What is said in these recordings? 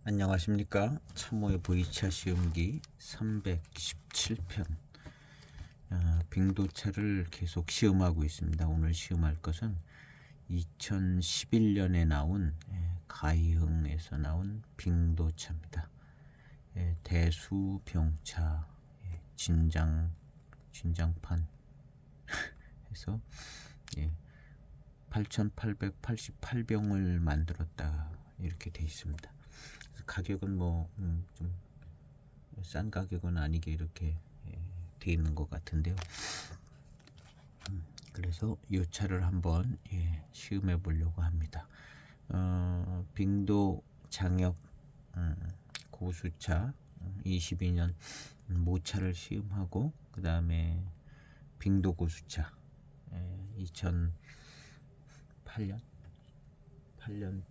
안녕하십니까. 참모의 V차 시험기 317편 빙도차를 계속 시험하고 있습니다. 오늘 시험할 것은 2011년에 나온 가이흥에서 나온 빙도차입니다. 대수병차 진장판 해서 8,888병을 만들었다 이렇게 돼 있습니다. 가격은 좀 싼 가격은 아니게 이렇게 돼 있는 것 같은데요. 그래서 이 차를 한번 시음해 보려고 합니다. 빙도 장역 고수차 22년 모차를 시음하고 그 다음에 빙도 고수차 2008년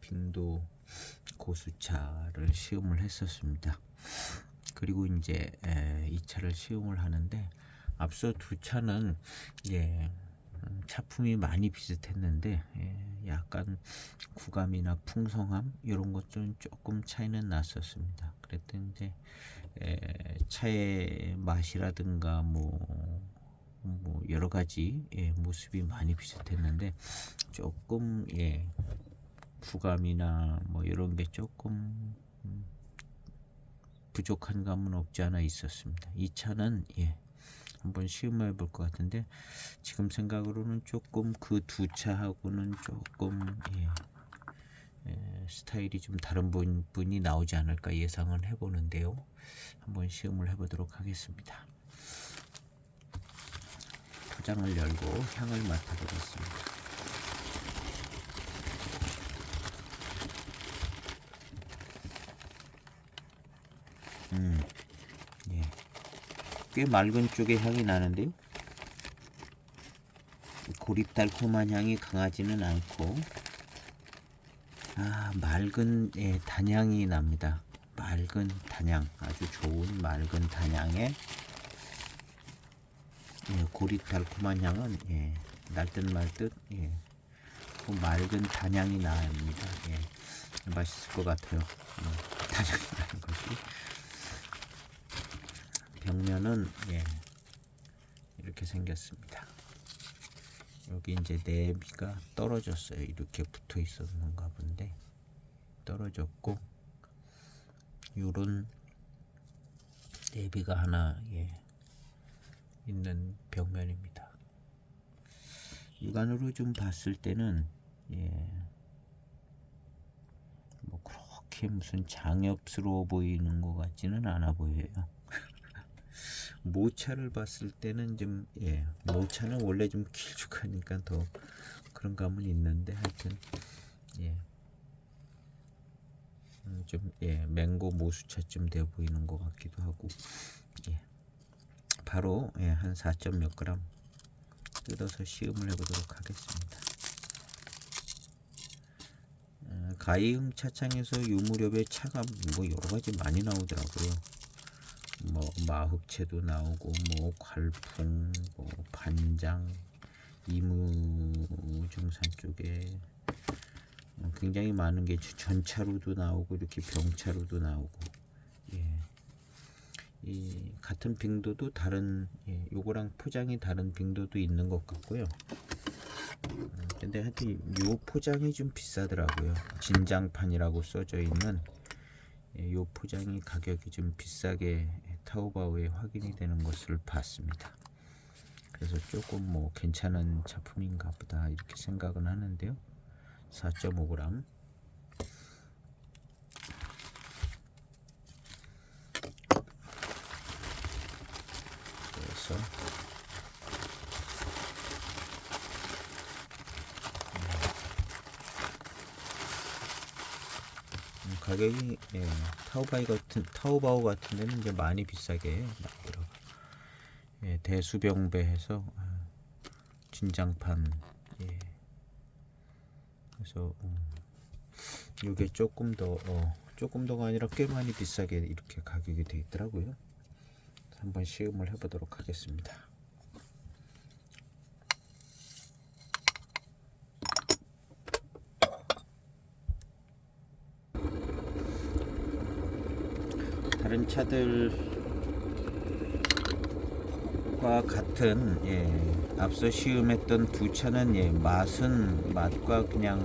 빙도 고수차를 시음을 했었습니다. 그리고 이제 이 차를 시음을 하는데 앞서 두 차는 차품이 많이 비슷했는데 약간 구감이나 풍성함 이런 것 좀 조금 차이는 났었습니다. 그랬더니 이제 차의 맛이라든가 뭐 여러 가지 모습이 많이 비슷했는데 조금 구감이나 뭐 이런 게 조금 부족한 감은 없지 않아 있었습니다. 이 차는 한번 시음해 볼 것 같은데 지금 생각으로는 조금 그 두 차하고는 조금 스타일이 좀 다른 분이 나오지 않을까 예상을 해보는데요. 한번 시음을 해보도록 하겠습니다. 포장을 열고 향을 맡아보겠습니다. 꽤 맑은 쪽의 향이 나는데요. 고립 달콤한 향이 강하지는 않고 맑은 단향이 납니다. 맑은 단향, 아주 좋은 맑은 단향에 고립 달콤한 향은 날 듯 말 듯 그 맑은 단향이 납니다. 맛있을 것 같아요. 단향이 나는 것이. 벽면은 이렇게 생겼습니다. 여기 이제 내비가 떨어졌어요. 이렇게 붙어 있었는가 본데 떨어졌고 요런 내비가 하나 있는 벽면입니다. 육안으로 좀 봤을 때는 뭐 그렇게 무슨 장엽스러워 보이는 것 같지는 않아 보여요. 모차를 봤을 때는 좀 모차는 원래 좀 길쭉하니까 더 그런 감은 있는데 하여튼 좀 맹고 모수차쯤 되어 보이는 것 같기도 하고 바로 한 4점 몇 그램 뜯어서 시음을 해보도록 하겠습니다. 가이흥 차창에서 요 무렵에 차가 뭐 여러가지 많이 나오더라고요. 뭐 마흑채도 나오고 뭐 괄풍, 뭐 반장, 이무정산 쪽에 굉장히 많은 게 전차로도 나오고 이렇게 병차로도 나오고 이 같은 빙도도 다른 요거랑 포장이 다른 빙도도 있는 것 같고요. 근데 하여튼 요 포장이 좀 비싸더라고요. 진장판이라고 써져 있는 요 포장이 가격이 좀 비싸게 타오바오에 확인이 되는 것을 봤습니다. 그래서 조금 뭐 괜찮은 작품인가 보다 이렇게 생각은 하는데요. 4.5g 그래서 가격이 타오바오 같은 데는 이제 많이 비싸게 나오더라고요. 대수병배해서 진장판 그래서 이게 조금 더가 아니라 꽤 많이 비싸게 이렇게 가격이 되어 있더라고요. 한번 시음을 해보도록 하겠습니다. 다른 차들과 같은 앞서 시음했던 두 차는 맛과 그냥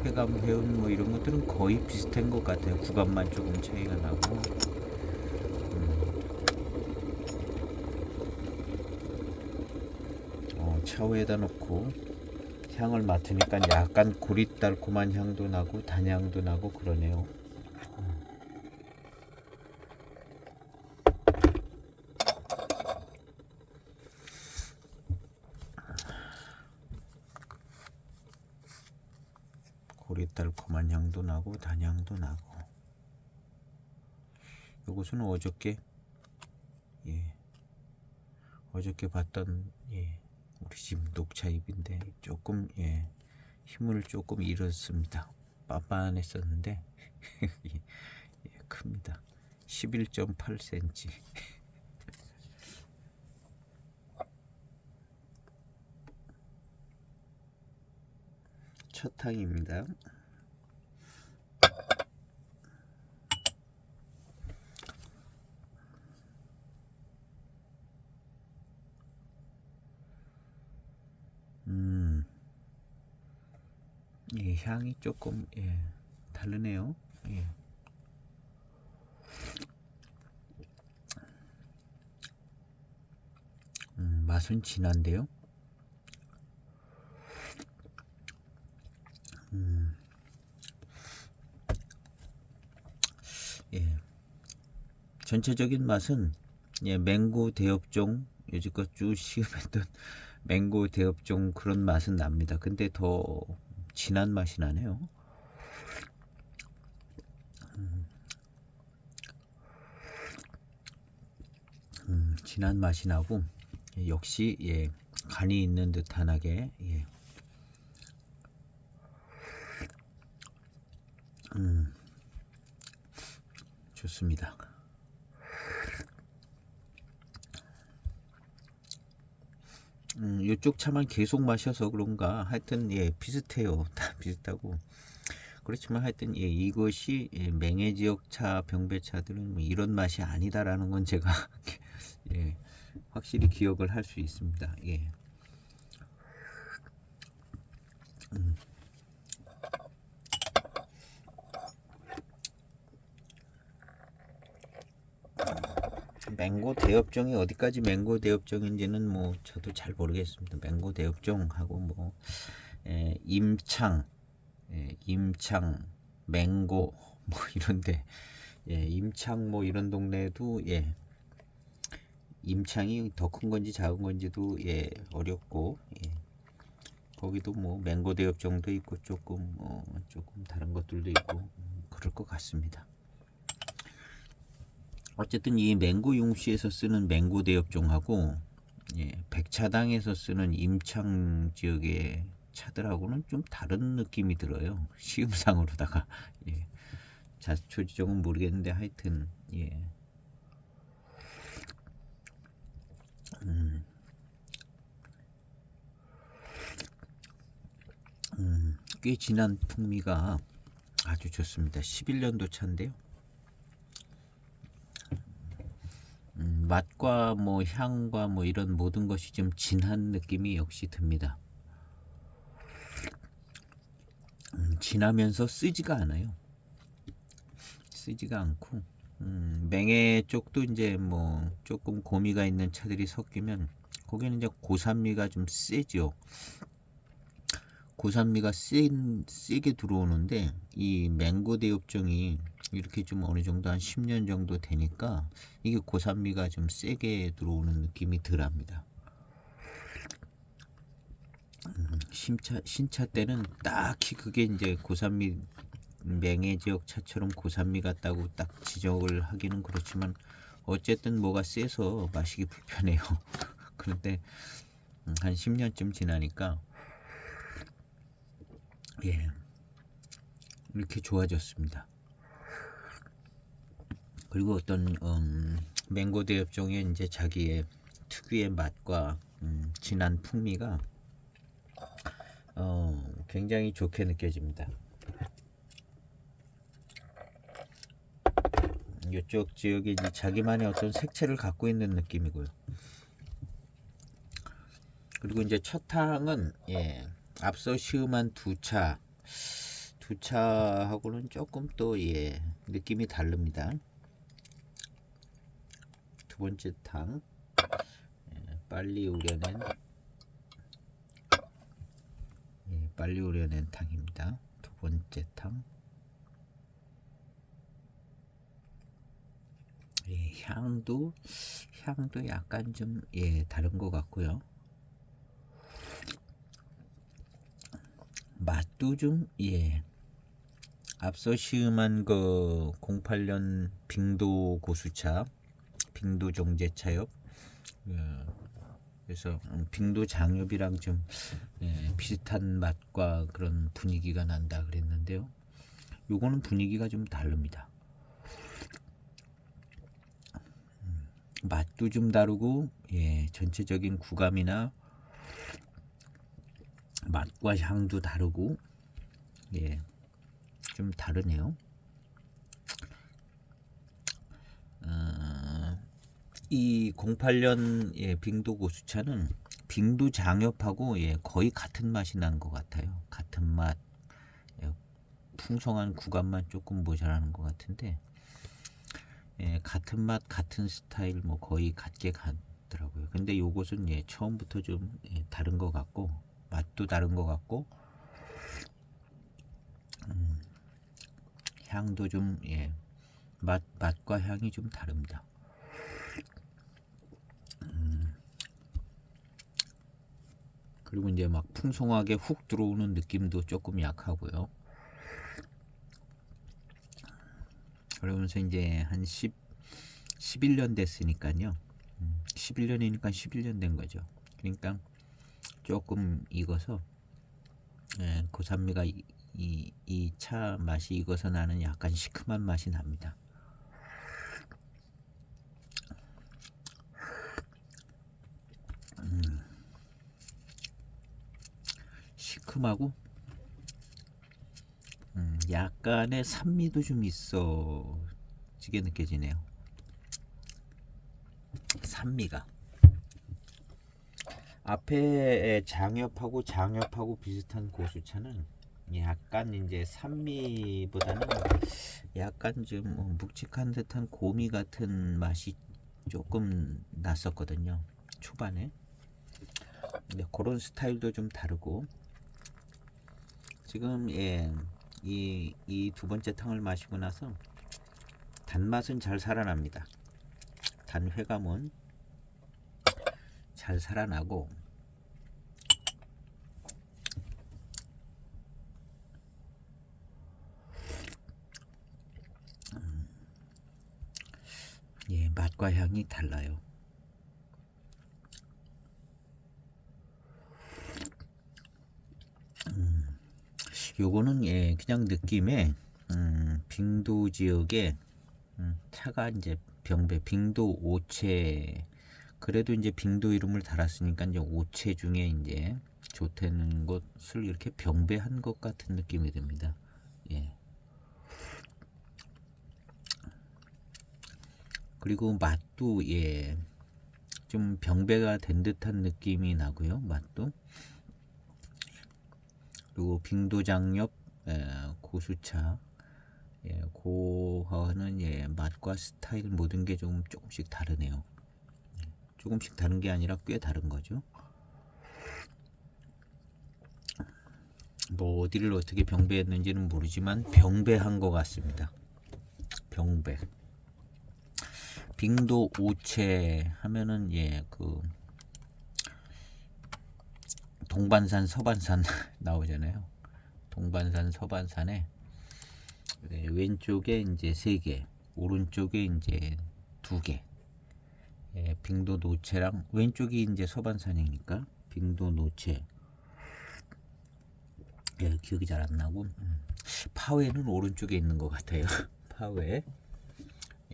회감 회음 뭐 이런 것들은 거의 비슷한 것 같아요. 구간만 조금 차이가 나고. 차후에다 놓고 향을 맡으니까 약간 고릿달콤한 향도 나고 단향도 나고 그러네요. 고릿달콤한 향도 나고 단향도 나고. 요것은 어저께 봤던 우리 집 녹차잎인데 조금 힘을 조금 잃었습니다. 빤빤했었는데 큽니다. 11.8cm. 첫 향입니다. 향이 조금 다르네요. 맛은 진한데요. 전체적인 맛은 맹고 대엽종 여지껏 쭉 시음했던 맹고 대엽종 그런 맛은 납니다. 근데 더 진한 맛이 나네요. 진한 맛이 나고 역시 간이 있는 듯한하게 좋습니다. 이쪽 차만 계속 마셔서 그런가 하여튼 비슷해요. 다 비슷하고 그렇지만 하여튼 이것이 맹해 지역 차 병배차들은 뭐 이런 맛이 아니다라는 건 제가 확실히 기억을 할 수 있습니다. 맹고 대엽종이 어디까지 맹고 대엽종인지는 뭐 저도 잘 모르겠습니다. 맹고 대엽종하고 뭐 임창, 맹고 뭐 이런데 임창 뭐 이런 동네도 임창이 더 큰 건지 작은 건지도 어렵고 거기도 뭐 맹고 대엽종도 있고 조금 다른 것들도 있고 그럴 것 같습니다. 어쨌든 이 맹고 용시에서 쓰는 맹고 대엽종하고 백차당에서 쓰는 임창 지역의 차들하고는 좀 다른 느낌이 들어요. 시음상으로다가 자초 지정은 모르겠는데 하여튼 꽤 진한 풍미가 아주 좋습니다. 11년도 차인데요. 맛과 뭐 향과 뭐 이런 모든 것이 좀 진한 느낌이 역시 듭니다. 진하면서 쓰지가 않아요. 쓰지가 않고 맹해 쪽도 이제 뭐 조금 고미가 있는 차들이 섞이면 거기는 이제 고산미가 좀 세죠. 고산미가 세게 들어오는데 이 맹고 대엽종이 이렇게 좀 어느 정도 한 10년 정도 되니까 이게 고산미가 좀 세게 들어오는 느낌이 덜합니다. 신차 때는 딱히 그게 이제 고산미 맹해 지역 차처럼 고산미 같다고 딱 지적을 하기는 그렇지만 어쨌든 뭐가 세서 마시기 불편해요. 그런데 한 10년쯤 지나니까 이렇게 좋아졌습니다. 그리고 어떤 맹고 대엽종의 이제 자기의 특유의 맛과 진한 풍미가 굉장히 좋게 느껴집니다. 이쪽 지역이 이제 자기만의 어떤 색채를 갖고 있는 느낌이고요. 그리고 이제 첫 탕은 앞서 시음한 두 차하고는 조금 또 느낌이 다릅니다. 두 번째 탕 빨리 우려낸 탕입니다. 두 번째 탕. 향도 약간 좀 다른 것 같고요. 맛도 좀 앞서 시음한 그 08년 빙도 고수차, 빙도 정제차엽, 그래서 빙도 장엽이랑 좀 비슷한 맛과 그런 분위기가 난다 그랬는데요. 요거는 분위기가 좀 다릅니다. 맛도 좀 다르고 전체적인 구감이나 맛과 향도 다르고 좀 다르네요. 이 08년 빙도 고수차는 빙도 장엽하고 거의 같은 맛이 난 것 같아요. 같은 맛, 풍성한 구감만 조금 모자라는 것 같은데 같은 맛, 같은 스타일 뭐 거의 같게 가더라고요. 근데 요것은 처음부터 좀 다른 것 같고 맛도 다른 것 같고 향도 좀 맛과 향이 좀 다릅니다. 그리고 이제 막 풍성하게 훅 들어오는 느낌도 조금 약하고요. 그러면서 이제 한 11년 됐으니까요. 11년이니까 11년 된 거죠. 그러니까 조금 익어서 고산미가 이 차 맛이 익어서 나는 약간 시큼한 맛이 납니다. 시큼하고 약간의 산미도 좀 있어지게 느껴지네요. 산미가 앞에 장엽하고 비슷한 고수차는 약간 이제 산미보다는 약간 좀 묵직한 듯한 고미 같은 맛이 조금 났었거든요. 초반에. 근데 그런 스타일도 좀 다르고 지금 이 두 번째 탕을 마시고 나서 단맛은 잘 살아납니다. 단 회감은 잘 살아나고 맛과 향이 달라요. 요거는 그냥 느낌에 빙도 지역에 차가 이제 빙도 오체, 그래도 이제 빙도 이름을 달았으니까 이제 오체 중에 이제 좋다는 것을 이렇게 병배한 것 같은 느낌이 듭니다. 그리고 맛도 좀 병배가 된 듯한 느낌이 나고요. 맛도. 그리고 빙도장엽 고수차 고하는 맛과 스타일 모든 게 조금씩 다르네요. 조금씩 다른 게 아니라 꽤 다른 거죠. 뭐 어디를 어떻게 병배했는지는 모르지만 병배한 것 같습니다. 병배. 빙도 오체 하면은 그 동반산 서반산 나오잖아요. 동반산 서반산에 왼쪽에 이제 3개, 오른쪽에 이제 2개. 빙도 노체랑 왼쪽이 이제 서반산이니까 빙도 노체. 기억이 잘 안 나고 파웨는 오른쪽에 있는 것 같아요. 파웨.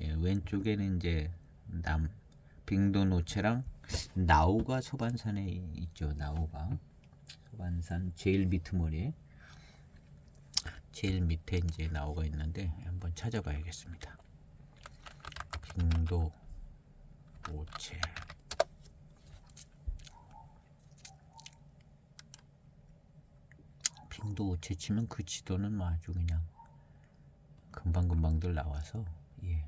왼쪽에는 이제 빙도 노체랑 나우가 서반산에 있죠. 나우가 서반산 제일 밑머리에 제일 밑에 이제 나우가 있는데 한번 찾아봐야겠습니다. 빙도 오체. 빙도 오체 치면 그 지도는 뭐 아주 그냥 금방금방들 나와서 예.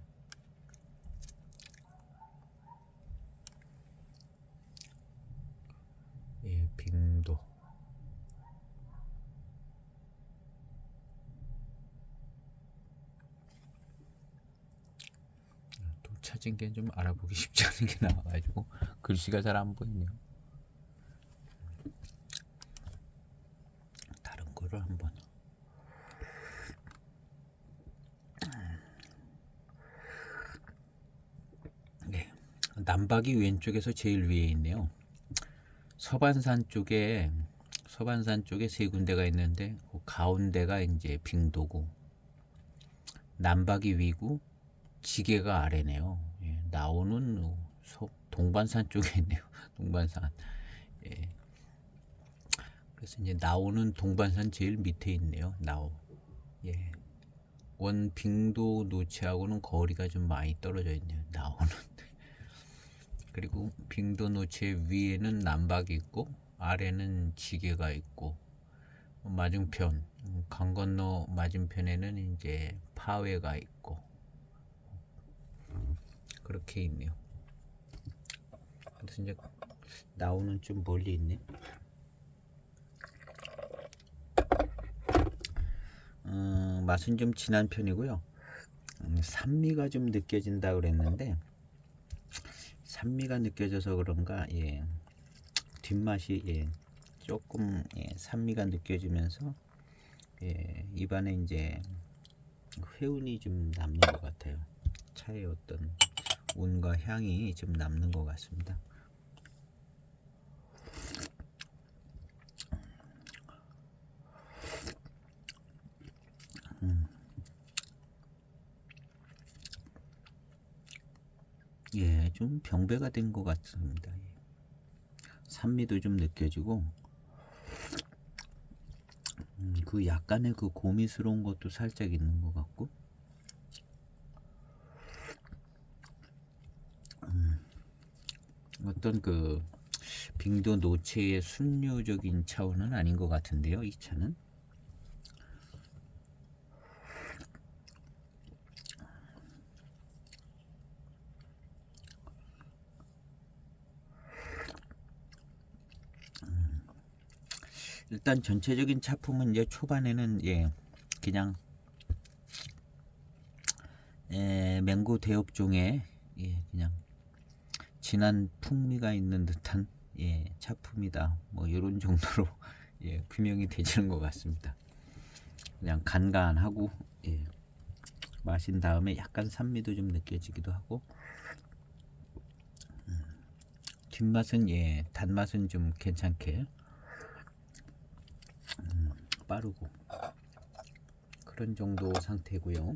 예, 빙도. 또 찾은 게 좀 알아보기 쉽지 않은 게 나와가지고 글씨가 잘 안 보이네요. 다른 거를 한번. 네, 남박이 왼쪽에서 제일 위에 있네요. 서반산 쪽에 세 군데가 있는데 그 가운데가 이제 빙도고 남박이 위고 지게가 아래네요. 예, 나오는 동반산 쪽에 있네요. 동반산. 예. 그래서 이제 나오는 동반산 제일 밑에 있네요. 나오. 예. 원 빙도 노체하고는 거리가 좀 많이 떨어져 있네요. 나오는. 그리고 빙도 노체 위에는 남박이 있고 아래는 지게가 있고 맞은편 강 건너 맞은편에는 이제 파회가 있고 그렇게 있네요. 그래서 이제 나오는 좀 멀리 있네. 맛은 좀 진한 편이고요. 산미가 좀 느껴진다 그랬는데 산미가 느껴져서 그런가 예. 뒷맛이 예. 조금 예. 산미가 느껴지면서 예. 입안에 이제 회운이 좀 남는 것 같아요. 차의 어떤 운과 향이 좀 남는 것 같습니다. 예, 좀 병배가 된 것 같습니다. 예. 산미도 좀 느껴지고 그 약간의 그 고미스러운 것도 살짝 있는 것 같고 어떤 그 빙도 노체의 순류적인 차원은 아닌 것 같은데요. 이 차는 일단 전체적인 차품은 이제 초반에는 예 그냥 맹고 대엽종에 예 그냥 진한 풍미가 있는 듯한 예 차품이다. 뭐 이런 정도로 예 규명이 되지는 것 같습니다. 그냥 간간하고 예 마신 다음에 약간 산미도 좀 느껴지기도 하고 뒷맛은 예 단맛은 좀 괜찮게 빠르고 그런 정도 상태고요.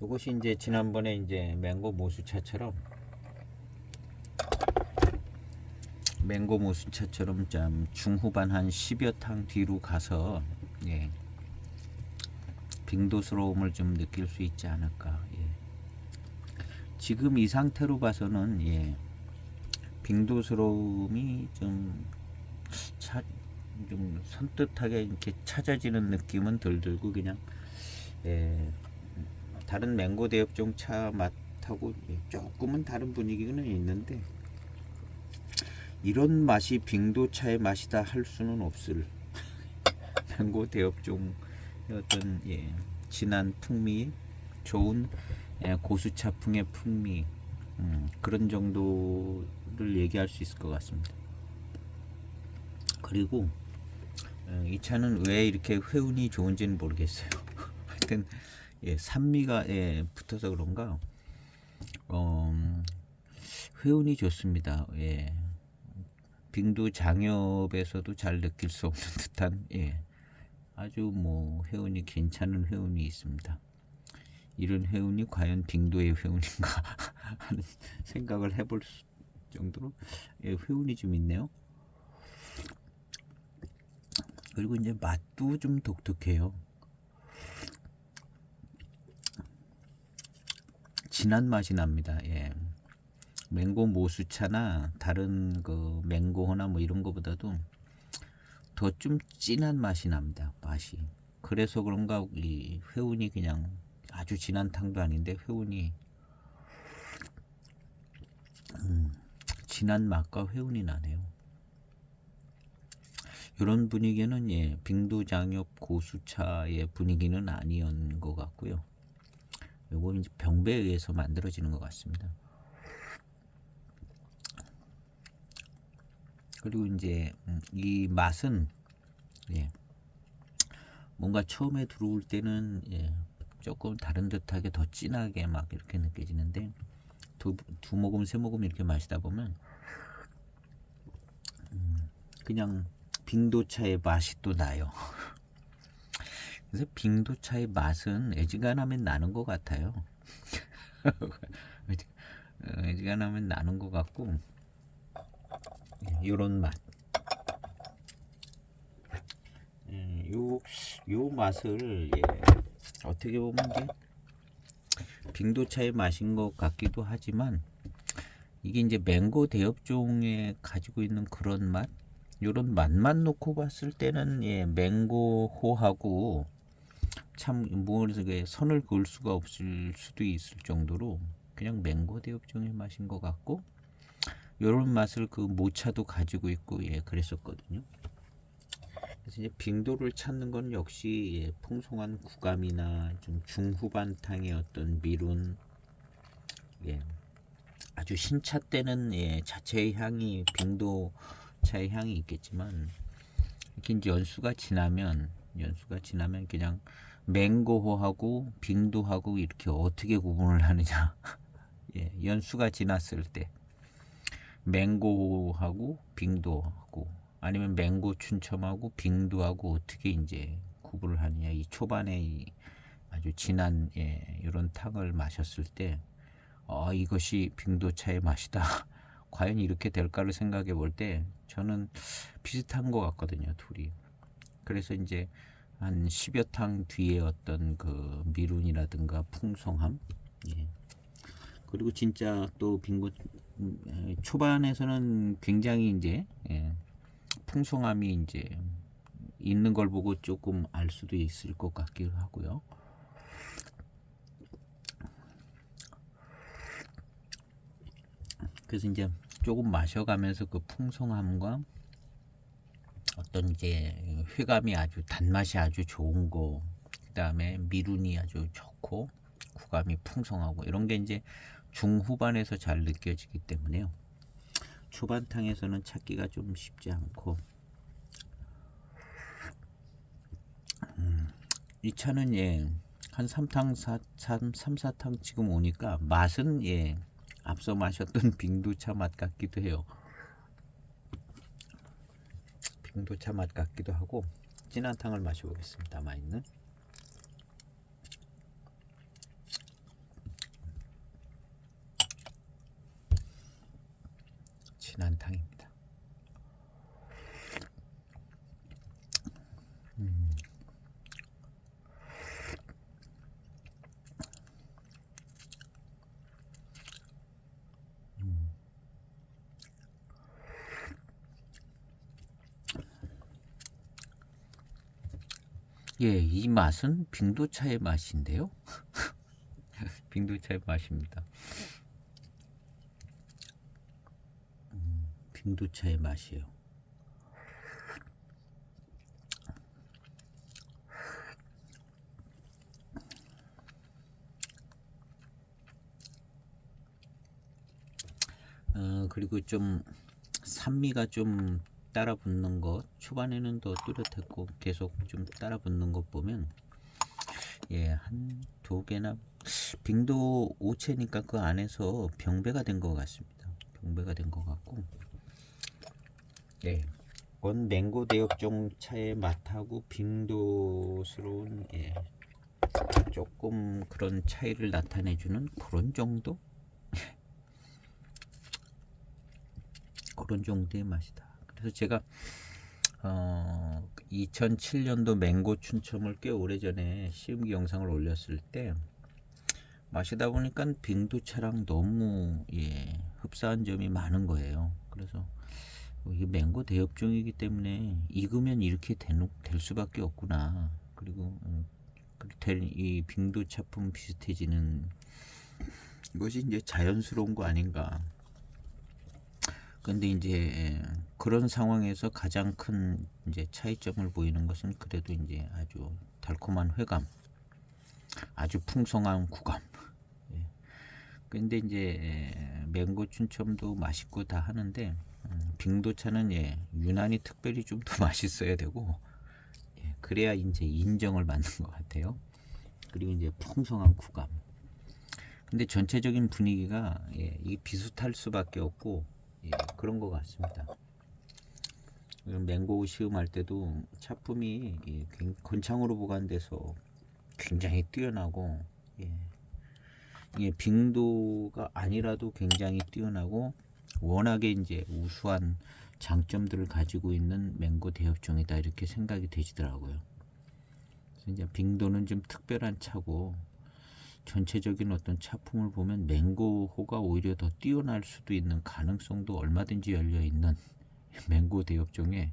이것이 이제 지난번에 이제 맹고 모수차처럼 좀 중후반 한 10여 탕 뒤로 가서 예 빙도스러움을 좀 느낄 수 있지 않을까. 예. 지금 이 상태로 봐서는 예 빙도스러움이 좀 선뜻하게 이렇게 찾아지는 느낌은 덜 들고 그냥 예, 다른 맹고 대엽종 차 맛하고 조금은 다른 분위기는 있는데 이런 맛이 빙도차의 맛이다 할 수는 없을 맹고 대엽종의 어떤 예, 진한 풍미, 좋은 예, 고수차풍의 풍미 그런 정도를 얘기할 수 있을 것 같습니다. 그리고 이 차는 왜 이렇게 회운이 좋은지는 모르겠어요. 하여튼 예, 산미가 예, 붙어서 그런가 회운이 좋습니다. 예. 빙도 장엽에서도 잘 느낄 수 없는 듯한 예, 아주 뭐 회운이 괜찮은 회운이 있습니다. 이런 회운이 과연 빙도의 회운인가 하는 생각을 해볼 정도로 예, 회운이 좀 있네요. 그리고 이제 맛도 좀 독특해요. 진한 맛이 납니다. 예. 맹고 모수차나 다른 그 맹고나 뭐 이런 거보다도 더 좀 진한 맛이 납니다. 맛이. 그래서 그런가 이 회운이 그냥 아주 진한 탕도 아닌데 회운이 진한 맛과 회운이 나네요. 이런 분위기는 예, 빙도장엽 고수차의 분위기는 아니었는 것 같고요. 요거 이제 병배에 의해서 만들어지는 것 같습니다. 그리고 이제 이 맛은 예, 뭔가 처음에 들어올 때는 예, 조금 다른 듯하게 더 진하게 막 이렇게 느껴지는데 두 모금 세 모금 이렇게 마시다 보면 그냥 빙도차의 맛이 또 나요. 그래서 빙도차의 맛은 애지간하면 나는 것 같아요. 애지간하면 나는 것 같고 이런 맛. 요 맛을 예, 어떻게 보면 이제 빙도차의 맛인 것 같기도 하지만 이게 이제 맹고 대엽종에 가지고 있는 그런 맛, 요런 맛만 놓고 봤을 때는 예, 맹고호하고 참 뭐래서 선을 그을 수가 없을 수도 있을 정도로 그냥 맹고 대엽종의 맛인 것 같고 요런 맛을 그 모차도 가지고 있고 예, 그랬었거든요. 그래서 이제 빙도를 찾는 건 역시 예, 풍성한 구감이나 좀 중후반탕의 어떤 미룬 예, 아주 신차 때는 예, 자체의 향이 빙도차의 향이 있겠지만 이렇게 이제 연수가 지나면 그냥 맹고호하고 빙도하고 이렇게 어떻게 구분을 하느냐 예, 연수가 지났을 때 맹고하고 빙도하고 아니면 맹고 춘첨하고 빙도하고 어떻게 이제 구분을 하느냐 이 초반에 이 아주 진한 예, 이런 탕을 마셨을 때 이것이 빙도차의 맛이다. 과연 이렇게 될까를 생각해 볼 때 저는 비슷한 것 같거든요, 둘이. 그래서 이제 한 10여 탕 뒤에 어떤 그 미룬이라든가 풍성함, 예. 그리고 진짜 또 빙고 초반에서는 굉장히 이제 예, 풍성함이 이제 있는 걸 보고 조금 알 수도 있을 것 같기도 하고요. 그래서 이제 조금 마셔가면서 그 풍성함과 어떤 이제 회감이 아주 단맛이 아주 좋은 거, 그 다음에 미룬이 아주 좋고 구감이 풍성하고 이런 게 이제 중후반에서 잘 느껴지기 때문에요. 초반탕에서는 찾기가 좀 쉽지 않고 이 차는 예, 한 3탕, 3, 4탕 지금 오니까 맛은 예, 앞서 마셨던 빙도차 맛 같기도 해요. 빙도차 맛 같기도 하고 진한 탕을 마셔보겠습니다. 맛있는 진한 탕입니다. 예, 이 맛은 빙도차의 맛인데요. 빙도차의 맛입니다. 빙도차의 맛이에요. 그리고 좀 산미가 좀 따라 붙는 것 초반에는 더 뚜렷했고 계속 좀 따라 붙는 것 보면 예, 한 두 개나 빙도 오체니까 그 안에서 병배가 된 것 같습니다. 병배가 된 것 같고 예, 원 맹고 대엽종 차의 맛하고 빙도스러운 예, 조금 그런 차이를 나타내주는 그런 정도? 그런 정도의 맛이다. 그래서 제가 2007년도 맹고 춘첨을 꽤 오래전에 시음기 영상을 올렸을 때 마시다 보니까 빙도차랑 너무 흡사한 점이 많은 거예요. 그래서 이게 맹고 대엽종이기 때문에 익으면 이렇게 될 수밖에 없구나. 그리고 이 빙도 차품 비슷해지는 것이 이제 자연스러운 거 아닌가. 근데 이제 그런 상황에서 가장 큰 이제 차이점을 보이는 것은 그래도 이제 아주 달콤한 회감, 아주 풍성한 구감. 근데 이제 맹고 춘첨도 맛있고 다 하는데 빙도차는 유난히 특별히 좀 더 맛있어야 되고 그래야 이제 인정을 받는 것 같아요. 그리고 이제 풍성한 구감. 근데 전체적인 분위기가 이 비슷할 수밖에 없고 그런 것 같습니다. 맹고 시음할 때도 차품이 건창으로 보관돼서 굉장히 뛰어나고 이게 빙도가 아니라도 굉장히 뛰어나고 워낙에 이제 우수한 장점들을 가지고 있는 맹고 대엽종이다 이렇게 생각이 되시더라고요. 그래서 이제 빙도는 좀 특별한 차고 전체적인 어떤 차품을 보면 맹고호가 오히려 더 뛰어날 수도 있는 가능성도 얼마든지 열려 있는 맹고 대엽종의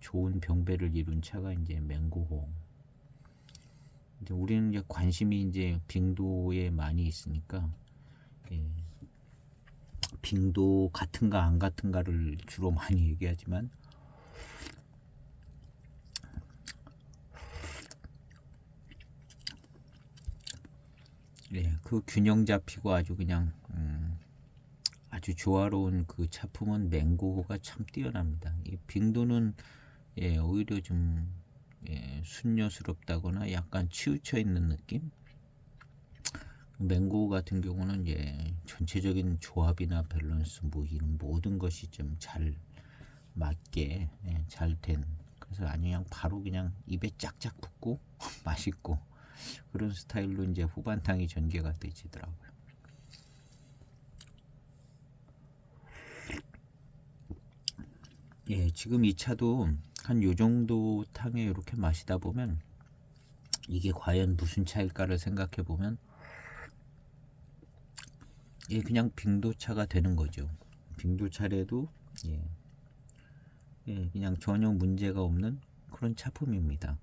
좋은 병배를 이룬 차가 이제 맹고호. 이제 우리는 이제 관심이 이제 빙도에 많이 있으니까 빙도 같은가 안 같은가를 주로 많이 얘기하지만 그 균형 잡히고 아주 그냥 아주 조화로운 그 차품은 맹고호가 참 뛰어납니다. 이 빙도는 오히려 좀 순녀스럽다거나 약간 치우쳐 있는 느낌. 맹고 같은 경우는 전체적인 조합이나 밸런스 뭐 이런 모든 것이 좀 잘 맞게 잘 된. 그래서 아주 그냥 바로 그냥 입에 짝짝 붙고 맛있고 그런 스타일로 이제 후반탕이 전개가 되지더라고요. 지금 이 차도 한 요 정도 탕에 이렇게 마시다 보면 이게 과연 무슨 차일까를 생각해 보면 그냥 빙도차가 되는 거죠. 빙도차래도 그냥 전혀 문제가 없는 그런 차품입니다.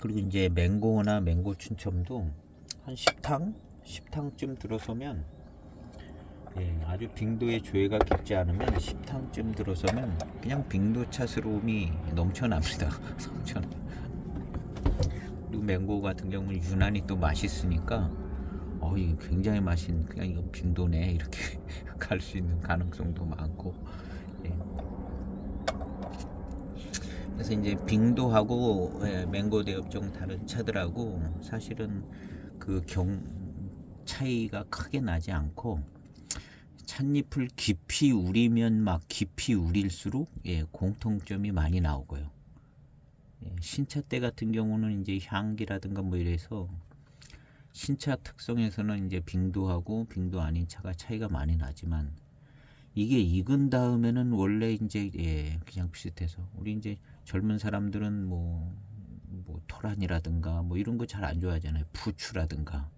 그리고 이제 맹고나 맹고 춘첨도 한 10탕쯤 들어서면 아주 빙도의 조예가 깊지 않으면 10탕쯤 들어서면 그냥 빙도차스러움이 넘쳐납니다. 넘쳐나. 그리고 맹고 같은 경우는 유난히 또 맛있으니까 이거 굉장히 맛있는 그냥 이거 빙도네 이렇게 갈 수 있는 가능성도 많고 그래서 이제 빙도하고 맹고 대엽종 다른 차들하고 사실은 그 차이가 크게 나지 않고 찻잎을 깊이 우리면 막 깊이 우릴수록 공통점이 많이 나오고요. 신차 때 같은 경우는 이제 향기라든가 뭐 이래서 신차 특성에서는 이제 빙도하고 빙도 아닌 차가 차이가 많이 나지만 이게 익은 다음에는 원래 이제 그냥 비슷해서 우리 이제 젊은 사람들은 뭐 토란이라든가 뭐 이런 거 잘 안 좋아하잖아요. 부추라든가.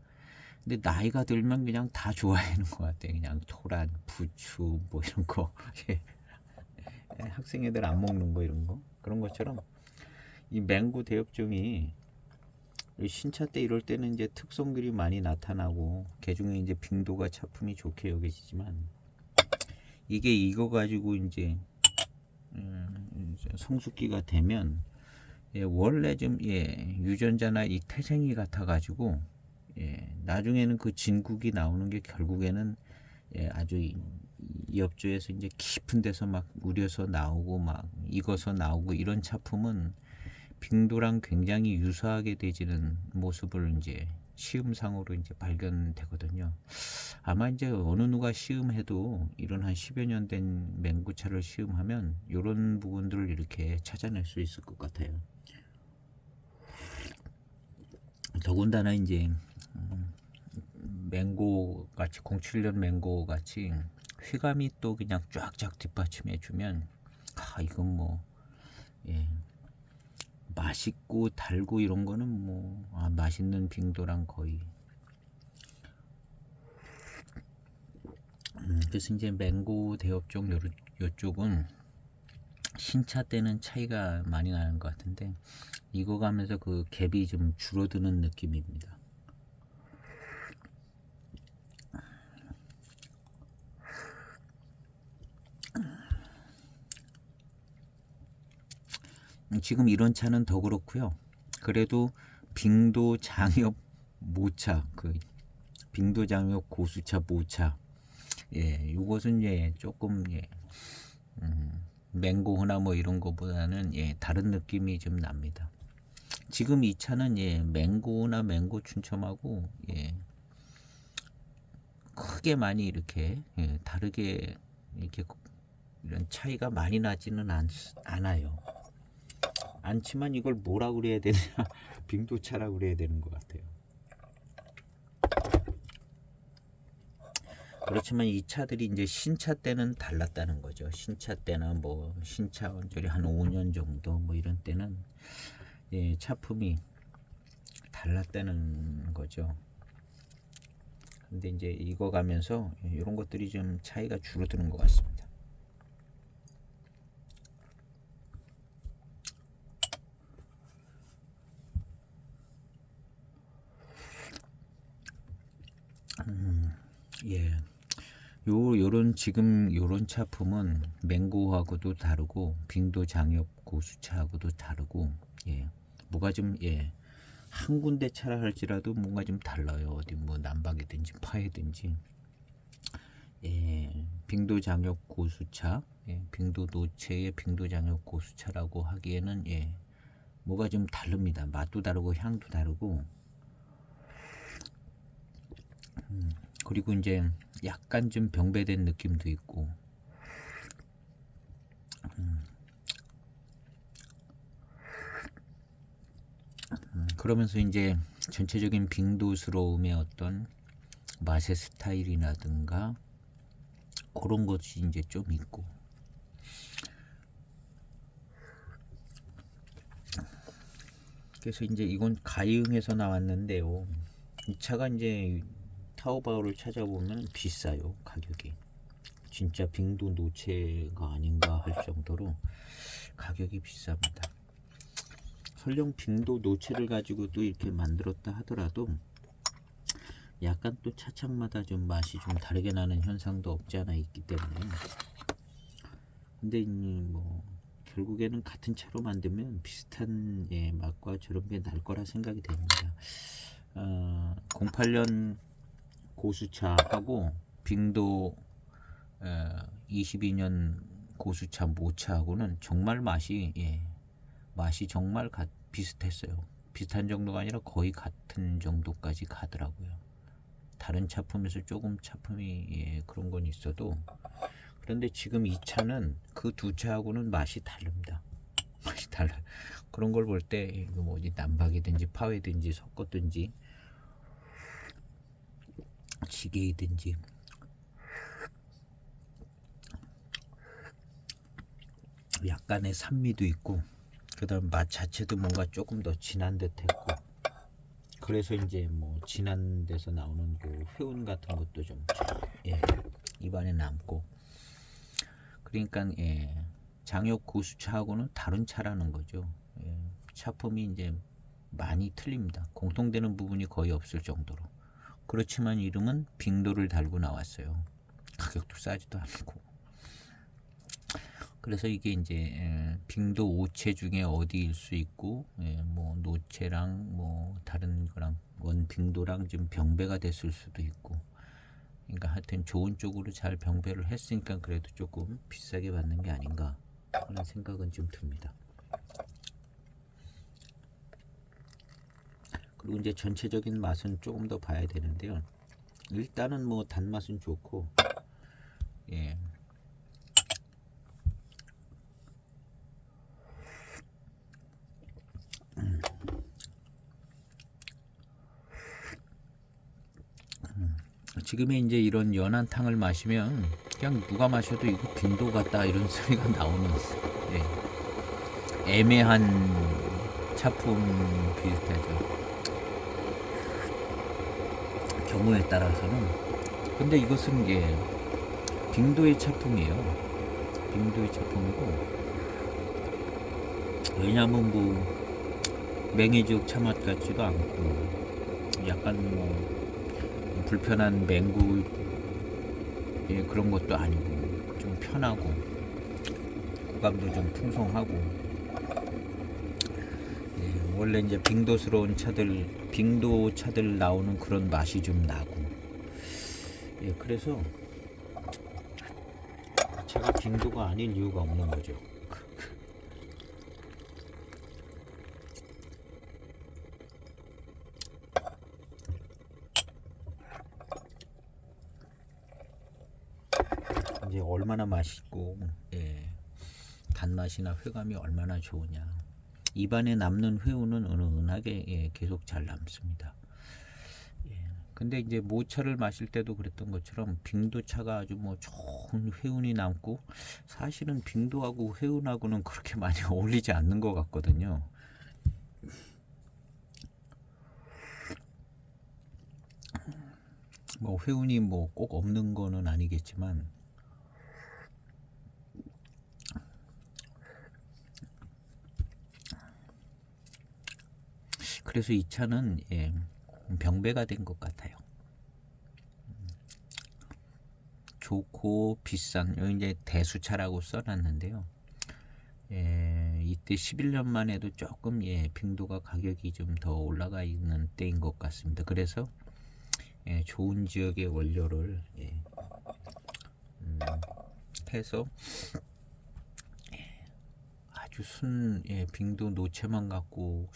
근데 나이가 들면 그냥 다 좋아하는 것 같아요. 그냥 토란, 부추 뭐 이런 거 학생 애들 안 먹는 거 이런 거 그런 것처럼 이 맹고 대엽종이 신차 때 이럴 때는 이제 특성들이 많이 나타나고 개중에 이제 빙도가 차품이 좋게 여겨지지만 이게 익어 가지고 이제 성숙기가 되면 원래 좀 유전자나 이 태생이 같아 가지고 나중에는 그 진국이 나오는 게 결국에는 아주 옆조에서 이제 깊은 데서 막 우려서 나오고 막 익어서 나오고 이런 차품은 빙도랑 굉장히 유사하게 되지는 모습을 이제 시음상으로 이제 발견되거든요. 아마 이제 어느 누가 시음해도 이런 한 10여 년 된 맹구차를 시음하면 이런 부분들을 이렇게 찾아낼 수 있을 것 같아요. 더군다나 이제 맹고 같이 07년 맹고 같이 휘감이 또 그냥 쫙쫙 뒷받침해 주면 이건 뭐 맛있고 달고 이런 거는 뭐 맛있는 빙도랑 거의. 그래서 이제 맹고 대엽종 요쪽은 신차 때는 차이가 많이 나는 것 같은데 익어가면서 그 갭이 좀 줄어드는 느낌입니다. 지금 이런 차는 더 그렇고요. 그래도 빙도 장엽 모차, 그 빙도 장엽 고수차 모차, 예, 요것은 예 조금 예, 맹고나 뭐 이런 거보다는 예 다른 느낌이 좀 납니다. 지금 이 차는 예 맹고나 맹고 춘첨하고 예 크게 많이 이렇게 예, 다르게 이렇게 이런 차이가 많이 나지는 않아요. 않지만 이걸 뭐라 그래야 되냐 빙도차라고 그래야 되는 것 같아요. 그렇지만 이 차들이 이제 신차 때는 달랐다는 거죠. 신차 때나 뭐 신차 언저리 한 5년 정도 뭐 이런 때는 예, 차품이 달랐다는 거죠. 근데 이제 익어가면서 이런 것들이 좀 차이가 줄어드는 것 같습니다. 예. 요런 지금 요런 차품은 맹고하고도 다르고 빙도 장엽 고수차하고도 다르고 예. 뭐가 좀 예. 한 군데 차라 할지라도 뭔가 좀 달라요. 어디 뭐 남박이든지 파이든지 예. 빙도 장엽 고수차 예. 빙도 노체의 빙도 장엽 고수차라고 하기에는 예. 뭐가 좀 다릅니다. 맛도 다르고 향도 다르고 그리고 이제 약간 좀 병배된 느낌도 있고 그러면서 이제 전체적인 빙도스러움의 어떤 맛의 스타일이라든가 그런 것이 이제 좀 있고 그래서 이제 이건 가이응에서 나왔는데요. 이 차가 이제 타오바오를 찾아보면 비싸요. 가격이 진짜 빙도 노체가 아닌가 할 정도로 가격이 비쌉니다. 설령 빙도 노체를 가지고 또 이렇게 만들었다 하더라도 약간 또 차창마다 좀 맛이 좀 다르게 나는 현상도 없지 않아 있기 때문에 근데 뭐 결국에는 같은 차로 만들면 비슷한 예, 맛과 저런 게 날 거라 생각이 됩니다. 08년 고수차하고 빙도 22년 고수차 모차하고는 정말 맛이 예, 맛이 정말 비슷했어요. 비슷한 정도가 아니라 거의 같은 정도까지 가더라고요. 다른 차품에서 조금 차품이 예, 그런 건 있어도 그런데 지금 이 차는 그 두 차하고는 맛이 다릅니다. 맛이 달라. 그런 걸 볼 때 뭐지 남박이든지 파웨든지 섞었든지 지게이든지 약간의 산미도 있고 그다음 맛 자체도 뭔가 조금 더 진한 듯했고 그래서 이제 뭐 진한 데서 나오는 그 회운 같은 것도 좀 예, 입안에 남고 그러니까 예, 장엽 고수차하고는 다른 차라는 거죠. 예, 차품이 이제 많이 틀립니다. 공통되는 부분이 거의 없을 정도로. 그렇지만 이름은 빙도를 달고 나왔어요. 가격도 싸지도 않고. 그래서 이게 이제 빙도 오체 중에 어디일 수 있고 뭐 노체랑 뭐 다른 거랑 원빙도랑 좀 병배가 됐을 수도 있고 그러니까 하여튼 좋은 쪽으로 잘 병배를 했으니까 그래도 조금 비싸게 받는 게 아닌가 하는 생각은 좀 듭니다. 그리고 이제 전체적인 맛은 조금 더 봐야 되는데요. 일단은 뭐 단맛은 좋고 예. 지금의 이제 이런 연한 탕을 마시면 그냥 누가 마셔도 이거 빙도 같다 이런 소리가 나오는 예. 애매한 차품 비슷하죠. 경우에 따라서는. 근데 이것은 이제 빙도의 차품이에요. 빙도의 차품이고, 왜냐면 뭐 맹해지옥 차맛 같지도 않고 약간 뭐 불편한 맹구 그런 것도 아니고 좀 편하고 고감도 좀 풍성하고, 원래 이제 빙도스러운 차들, 빙도 차들 나오는 그런 맛이 좀 나고, 그래서 차가 빙도가 아닐 이유가 없는 거죠. 이제 얼마나 맛있고, 단맛이나 회감이 얼마나 좋으냐. 입안에 남는 회우는 은은하게 계속 잘 남습니다. 근데 이제 모차를 마실 때도 그랬던 것처럼 빙도차가 아주 뭐 좋은 회운이 남고, 사실은 빙도하고 회운하고는 그렇게 많이 어울리지 않는 것 같거든요. 뭐 회운이 뭐 꼭 없는 거는 아니겠지만, 그래서 이 차는 병배가 된 것 같아요. 좋고 비싼, 여기 이제 대수차라고 써놨는데요. 이때 11년만 해도 조금 빙도가 가격이 좀 더 올라가 있는 때인 것 같습니다. 그래서 좋은 지역의 원료를 해서 아주 순 빙도 노체만 갖고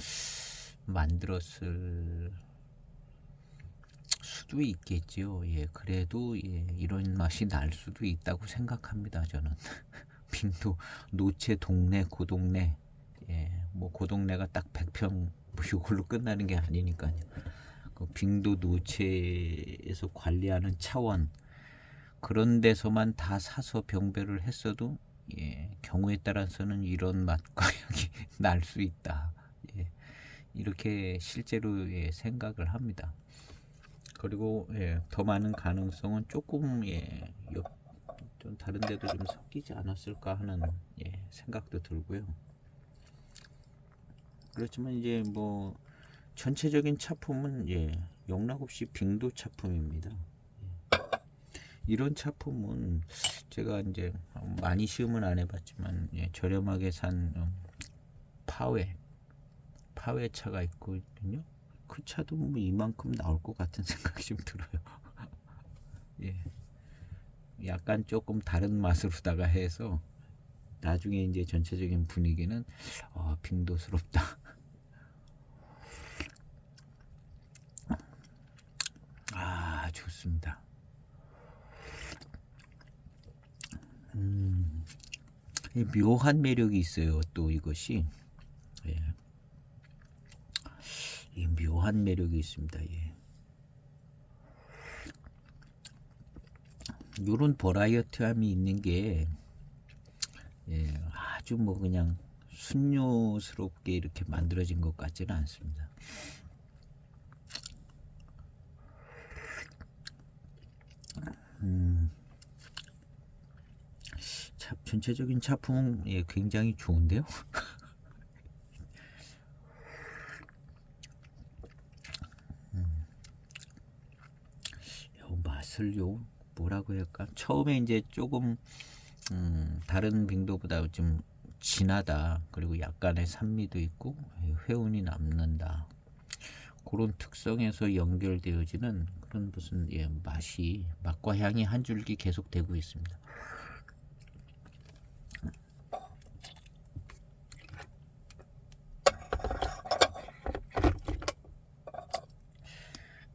만들었을 수도 있겠지요. 그래도 이런 맛이 날 수도 있다고 생각합니다. 저는 빙도 노체 동네 고동네, 뭐 고동네가 딱 100평 뭐 이걸로 끝나는 게 아니니까요. 그 빙도 노체에서 관리하는 차원, 그런 데서만 다 사서 병배를 했어도 경우에 따라서는 이런 맛과 향이 날 수 있다. 이렇게 실제로 생각을 합니다. 그리고 더 많은 가능성은 조금 좀 다른 데도 좀 섞이지 않았을까 하는 생각도 들고요. 그렇지만 이제 뭐 전체적인 차품은 영락없이 빙도 차품입니다. 이런 차품은 제가 이제 많이 시음은 안 해봤지만 저렴하게 산 파웨 차가 있거든요. 그 차도 뭐 이만큼 나올 것 같은 생각이 좀 들어요. 약간 조금 다른 맛으로다가 해서 나중에 이제 전체적인 분위기는 빙도스럽다. 좋습니다. 묘한 매력이 있어요. 또 이것이 이 묘한 매력이 있습니다. 요런 버라이어티함이 있는 게 아주 뭐 그냥 순요스럽게 이렇게 만들어진 것 같지는 않습니다. 전체적인 차품은 굉장히 좋은데요. 맛을 뭐라고 할까? 처음에 이제 조금 다른 빙도보다 좀 진하다. 그리고 약간의 산미도 있고 회운이 남는다. 그런 특성에서 연결되어지는 그런 무슨 맛과 향이 한 줄기 계속 되고 있습니다.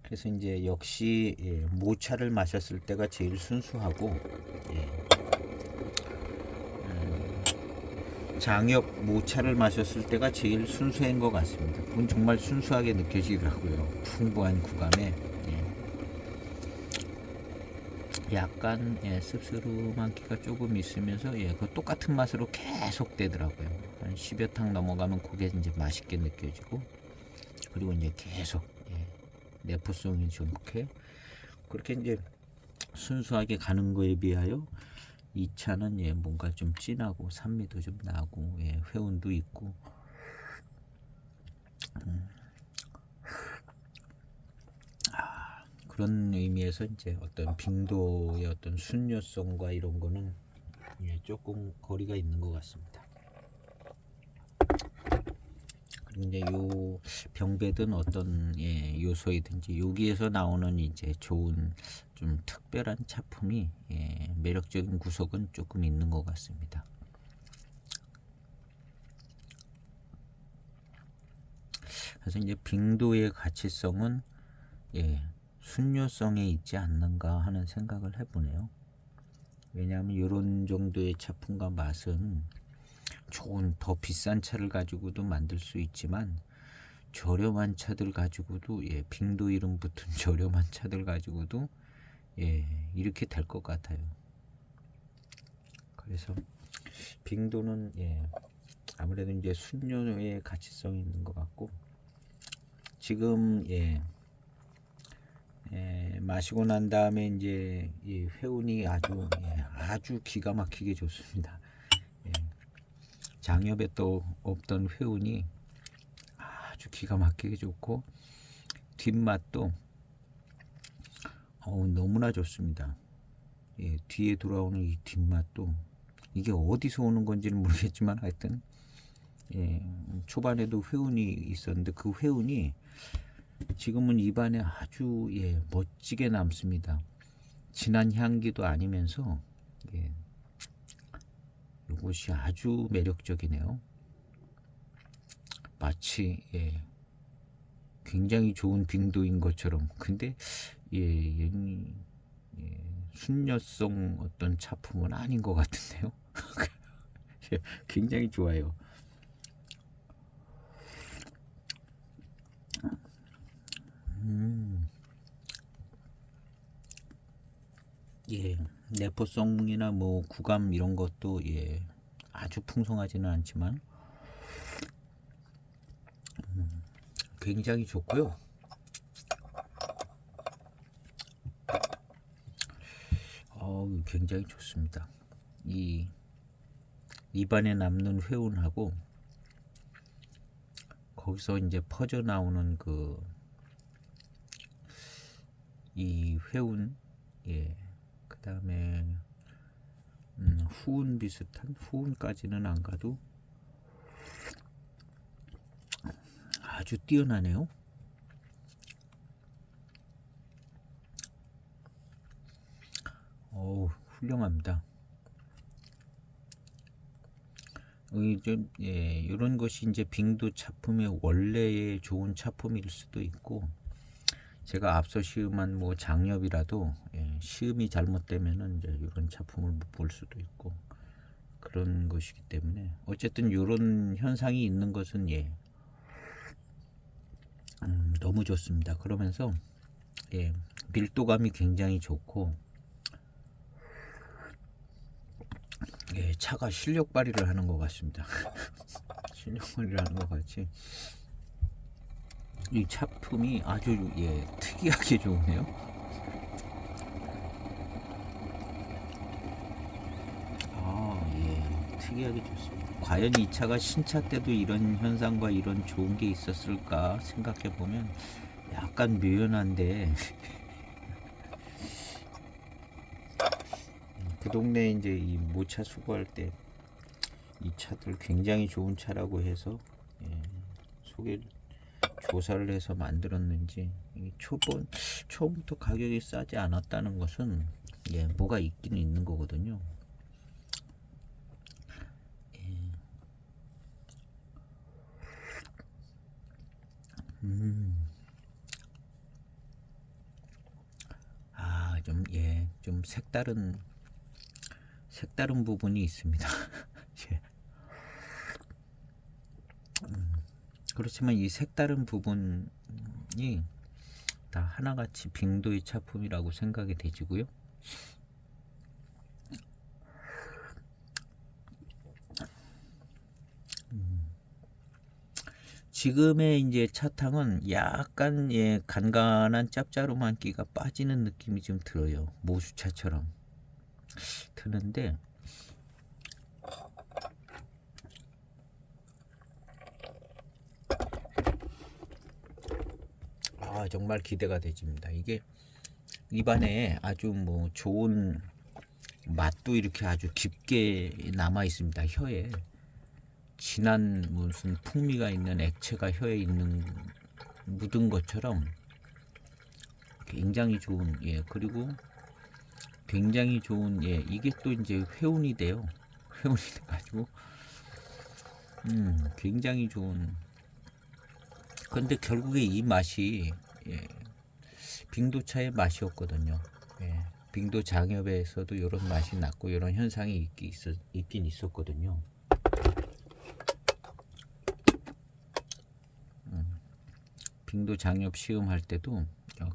그래서 이제 역시 모차를 마셨을 때가 제일 순수하고, 장엽 모차를 마셨을 때가 제일 순수한 것 같습니다. 그건 정말 순수하게 느껴지더라고요. 풍부한 구감에 약간 씁쓸한 기가 조금 있으면서 그 똑같은 맛으로 계속 되더라고요. 한 10여 탕 넘어가면 그게 이제 맛있게 느껴지고, 그리고 이제 계속 내포성이 좋게 그렇게 이제 순수하게 가는 거에 비하여 이 차는 뭔가 좀 진하고 산미도 좀 나고 회운도 있고 그런 의미에서 이제 어떤 빙도의 어떤 순녀성과 이런 거는 조금 거리가 있는 것 같습니다. 그리고 이제 요 병배든 어떤 요소이든지 여기에서 나오는 이제 좋은 좀 특별한 차품이 매력적인 구석은 조금 있는 것 같습니다. 그래서 이제 빙도의 가치성은 순요성에 있지 않는가 하는 생각을 해보네요. 왜냐하면 이런 정도의 차품과 맛은 좋은 더 비싼 차를 가지고도 만들 수 있지만 저렴한 차들 가지고도 빙도 이름 붙은 저렴한 차들 가지고도 이렇게 될 것 같아요. 그래서 빙도는 아무래도 이제 순요의 가치성이 있는 것 같고 지금 마시고 난 다음에 이제 이 회운이 아주 기가 막히게 좋습니다. 장엽에 또 없던 회운이 아주 기가 막히게 좋고 뒷맛도 너무나 좋습니다. 뒤에 돌아오는 이 뒷맛도 이게 어디서 오는 건지는 모르겠지만 하여튼 초반에도 회운이 있었는데 그 회운이 지금은 입안에 아주 멋지게 남습니다. 진한 향기도 아니면서 이것이 아주 매력적이네요. 마치 굉장히 좋은 빙도인 것처럼. 근데 순녀성 어떤 차품은 아닌 것 같은데요. 굉장히 좋아요. 내포성이나 뭐 구감 이런 것도 아주 풍성하지는 않지만 굉장히 좋고요. 굉장히 좋습니다. 이 입안에 남는 회운하고 거기서 이제 퍼져 나오는 이 회운 그 다음에 후운 비슷한 후운까지는 안 가도 아주 뛰어나네요. 훌륭합니다. 이런 것이 이제 빙도 차품의 원래의 좋은 차품일 수도 있고 제가 앞서 시음한 뭐 장엽이라도 시음이 잘못되면은 이제 이런 차품을 못 볼 수도 있고 그런 것이기 때문에 어쨌든 이런 현상이 있는 것은 너무 좋습니다. 그러면서 밀도감이 굉장히 좋고 차가 실력 발휘를 하는 것 같습니다. 실력 발휘를 하는 것 같이 이 차품이 아주 특이하게 좋으네요. 특이하게 좋습니다. 과연 이 차가 신차 때도 이런 현상과 이런 좋은 게 있었을까 생각해 보면 약간 묘연한데 그 동네 이제 이 모차 수거할 때 이 차들 굉장히 좋은 차라고 해서 소개를 조사를 해서 만들었는지 처음부터 가격이 싸지 않았다는 것은 뭐가 있긴 있는 거거든요. 좀 색다른 부분이 있습니다. 그렇지만 이 색다른 부분이 다 하나같이 빙도의 차품이라고 생각이 되지고요. 지금의 이제 차탕은 약간 예 간간한 짭짤한 기가 빠지는 느낌이 좀 들어요. 모수차처럼 드는데 정말 기대가 되집니다. 이게 입안에 아주 뭐 좋은 맛도 이렇게 아주 깊게 남아 있습니다. 혀에 진한 무슨 풍미가 있는 액체가 혀에 있는 묻은 것처럼 굉장히 좋은 그리고 굉장히 좋은 이게 또 이제 회운이 돼요. 회운이 돼가지고 굉장히 좋은. 근데 결국에 이 맛이 빙도차의 맛이었거든요. 빙도 장엽에서도 이런 맛이 났고 이런 현상이 있긴 있었거든요. 빙도 장엽 시음할 때도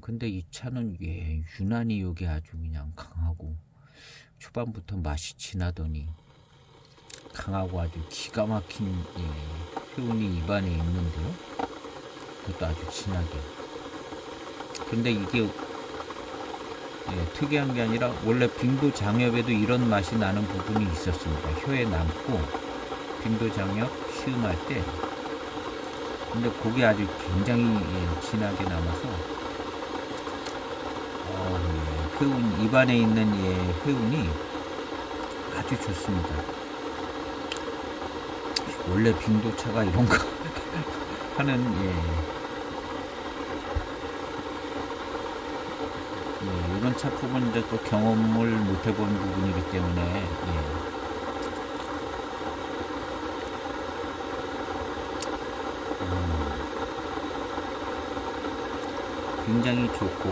근데 이 차는 유난히 여기 아주 그냥 강하고 초반부터 맛이 진하더니 강하고 아주 기가 막힌 회운이 입안에 있는데요. 그것도 아주 진하게. 근데 이게 특이한 게 아니라 원래 빙도 장엽에도 이런 맛이 나는 부분이 있었습니다. 혀에 남고 빙도 장엽 시음할 때 근데 그게 아주 굉장히 진하게 남아서 회운 입안에 있는 회운이 아주 좋습니다. 원래 빙도차가 이런 거 하는 이런 차품은 이제 또 경험을 못 해본 부분이기 때문에 굉장히 좋고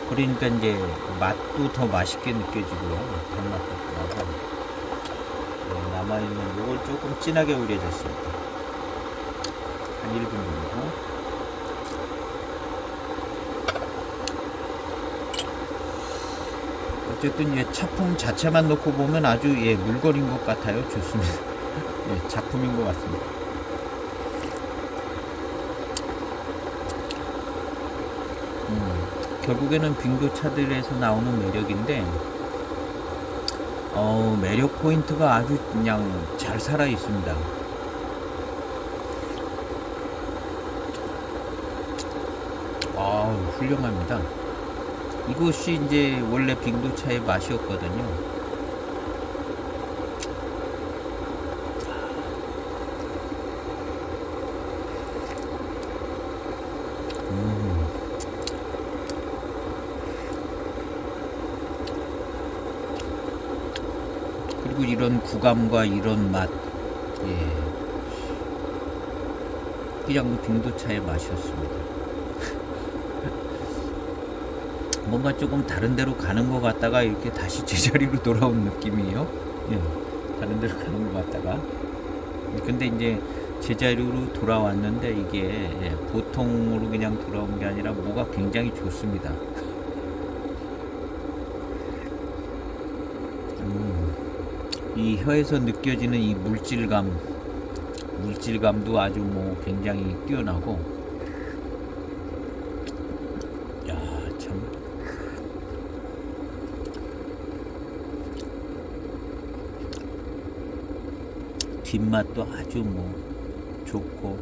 그러니까 이제 맛도 더 맛있게 느껴지고요. 단맛도 나고 남아있는 요걸 조금 진하게 우려졌습니다. 한 1분 정도. 어쨌든 차품 자체만 놓고 보면 아주 물건인 것 같아요. 좋습니다. 작품인 것 같습니다. 결국에는 빙도 차들에서 나오는 매력인데 매력 포인트가 아주 그냥 잘 살아 있습니다. 훌륭합니다. 이것이 이제 원래 빙도차의 맛이었거든요. 그리고 이런 구감과 이런 맛, 그냥 빙도차의 맛이었습니다. 뭔가 조금 다른 데로 가는 것 같다가 이렇게 다시 제자리로 돌아온 느낌이에요. 다른 데로 가는 것 같다가. 근데 이제 제자리로 돌아왔는데 이게 보통으로 그냥 돌아온 게 아니라 뭐가 굉장히 좋습니다. 이 혀에서 느껴지는 이 물질감도 아주 뭐 굉장히 뛰어나고, 참 뒷맛도 아주 뭐 좋고,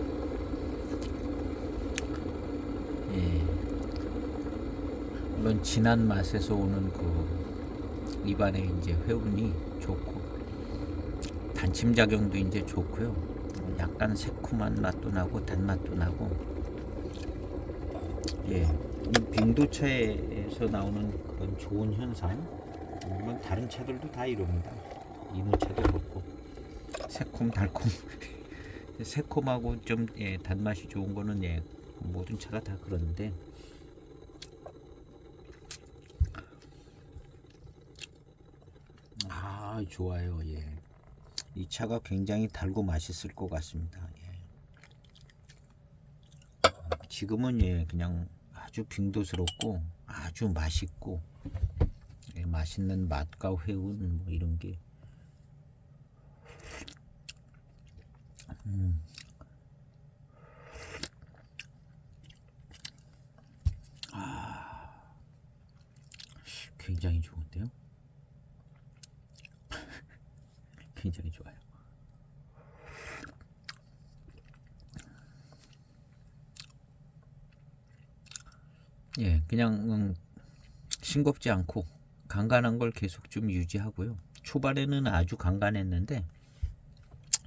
물론 진한 맛에서 오는 그 입안에 이제 회운이 좋고 단침작용도 이제 좋고요. 약간 새콤한 맛도 나고 단맛도 나고. 이 빙도차에서 나오는 그런 좋은 현상, 물론 다른 차들도 다 이럽니다. 이노차도 그렇고 새콤 달콤 새콤하고 좀 단맛이 좋은 거는 모든 차가 다 그러는데 좋아요. 이 차가 굉장히 달고 맛있을 것 같습니다. 지금은 그냥 아주 빙도스럽고 아주 맛있고 맛있는 맛과 회운 뭐 이런 게 굉장히 좋은데요. 굉장히 좋아요. 예, 그냥 싱겁지 않고 간간한 걸 계속 좀 유지하고요. 초반에는 아주 간간했는데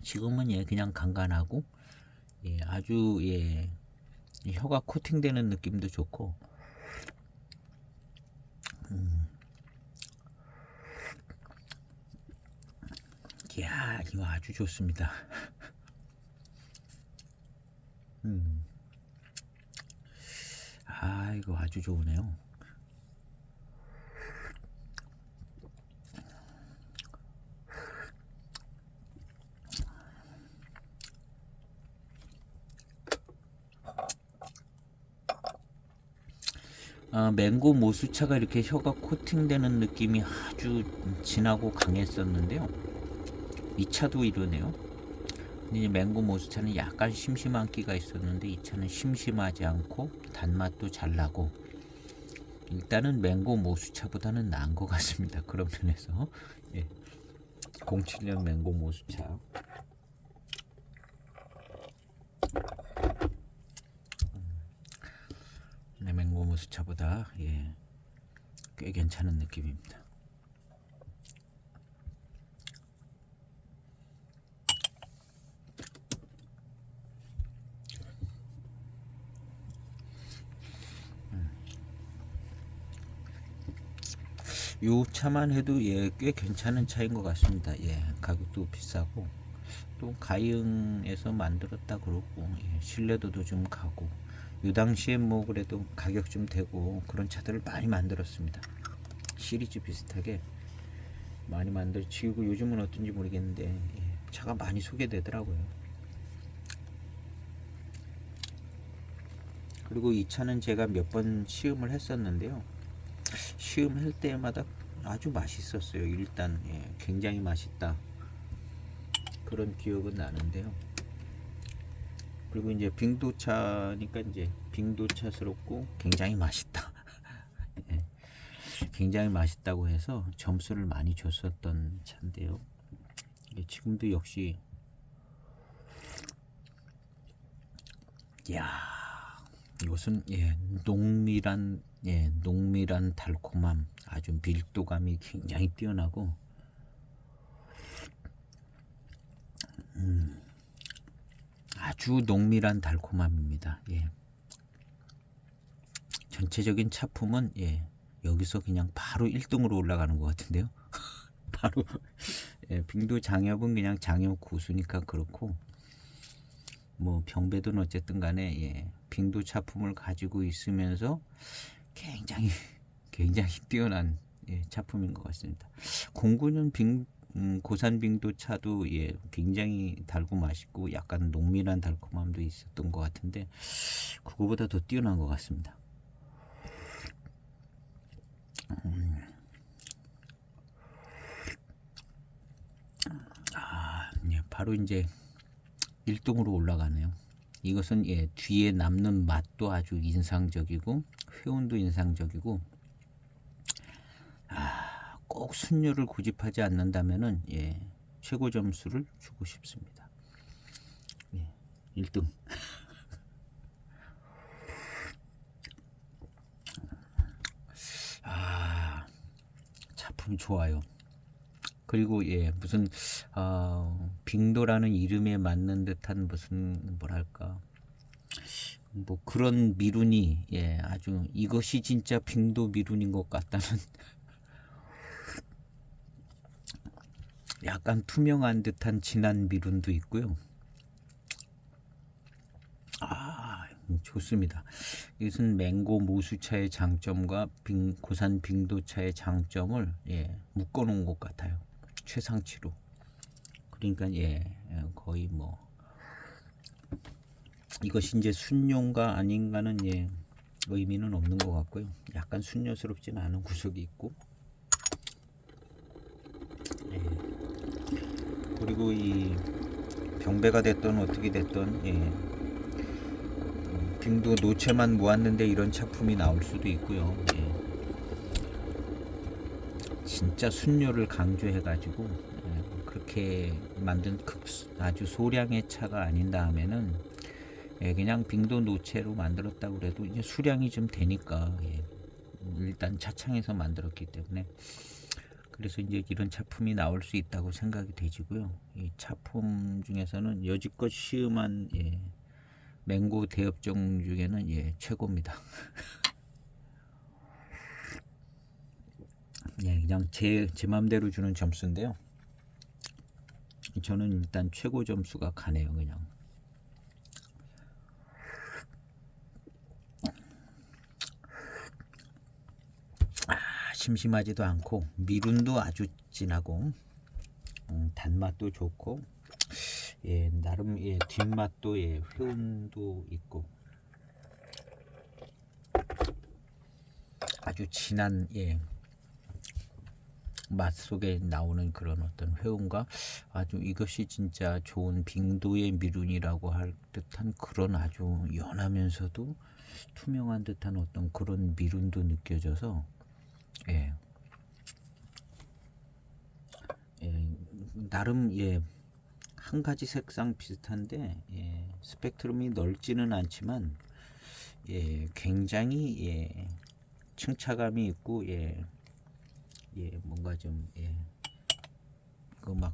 지금은 예 그냥 간간하고 예 아주 예 혀가 코팅되는 느낌도 좋고 이야 이거 아주 좋습니다. 아 이거 아주 좋으네요. 맹고 모수차가 이렇게 혀가 코팅되는 느낌이 아주 진하고 강했었는데요. 이 차도 이러네요. 이제 맹고 모수차는 약간 심심한 끼가 있었는데 이 차는 심심하지 않고 단맛도 잘 나고 일단은 맹고 모수차보다는 나은 것 같습니다. 그런 면에서 예. 07년 맹고 모수차 맹고 모수차보다 예, 꽤 괜찮은 느낌입니다. 요 차만 해도 예, 꽤 괜찮은 차인 것 같습니다. 예, 가격도 비싸고 또 가흥에서 만들었다 그러고 예, 신뢰도도 좀 가고 요 당시에 뭐 그래도 가격 좀 되고 그런 차들을 많이 만들었습니다. 시리즈 비슷하게 많이 만들어지고 요즘은 어떤지 모르겠는데 예, 차가 많이 소개되더라고요. 그리고 이 차는 제가 몇 번 시음을 했었는데요. 시음할 때마다 아주 맛있었어요. 일단 예, 굉장히 맛있다 그런 기억은 나는데요. 그리고 이제 빙도차니까 이제 빙도차스럽고 굉장히 맛있다. 예, 굉장히 맛있다고 해서 점수를 많이 줬었던 차인데요. 예, 지금도 역시 야 이것은 예, 농밀한 예, 농밀한 달콤함 아주 밀도감이 굉장히 뛰어나고 아주 농밀한 달콤함입니다. 예. 전체적인 차품은 예, 여기서 그냥 바로 1등으로 올라가는 것 같은데요. 바로 예, 빙도 장엽은 그냥 장엽 고수니까 그렇고 뭐 병배든 어쨌든 간에 예, 빙도 차품을 가지고 있으면서 굉장히 뛰어난 예, 차품인 것 같습니다. 09년 고산 빙도 차도 예, 굉장히 달고 맛있고 약간 농밀한 달콤함도 있었던 것 같은데 그거보다 더 뛰어난 것 같습니다. 예, 바로 이제 1등으로 올라가네요. 이것은 예, 뒤에 남는 맛도 아주 인상적이고 회온도 인상적이고 꼭 순료를 고집하지 않는다면은 예, 최고 점수를 주고 싶습니다. 예, 1등. 차품 좋아요. 그리고 예, 무슨 빙도라는 이름에 맞는 듯한 무슨 뭐랄까 뭐 그런 미룬이 예, 아주 이것이 진짜 빙도 미룬인 것 같다는 약간 투명한 듯한 진한 미룬도 있고요. 좋습니다. 이것은 맹고 모수차의 장점과 고산 빙도차의 장점을 예, 묶어 놓은 것 같아요. 최상치로. 그러니까 예, 거의 뭐 이것이 이제 순료인가 아닌가는 예, 의미는 없는 것 같고요. 약간 순료스럽지는 않은 구석이 있고 예. 그리고 이 병배가 됐던 어떻게 됐던 예, 빙도 노체만 모았는데 이런 차품이 나올 수도 있고요. 예. 진짜 순료를 강조해가지고 그렇게 만든 아주 소량의 차가 아닌다 하면은 그냥 빙도 노체로 만들었다고 그래도 이제 수량이 좀 되니까 일단 차창에서 만들었기 때문에 그래서 이제 이런 차품이 나올 수 있다고 생각이 되지고요. 이 차품 중에서는 여지껏 시음한 맹고 대엽종 중에는 최고입니다. 그냥 제 맘대로 주는 점수인데요. 저는 일단 최고 점수가 가네요. 그냥 심심하지도 않고 미륜도 아주 진하고 단맛도 좋고 나름 뒷맛도 회음도 있고 아주 진한 맛 속에 나오는 그런 어떤 회음과 아주 이것이 진짜 좋은 빙도의 미륜이라고 할 듯한 그런 아주 연하면서도 투명한 듯한 어떤 그런 미륜도 느껴져서 나름 한 가지 색상 비슷한데 스펙트럼이 넓지는 않지만 굉장히 층차감이 있고 뭔가 좀 그 막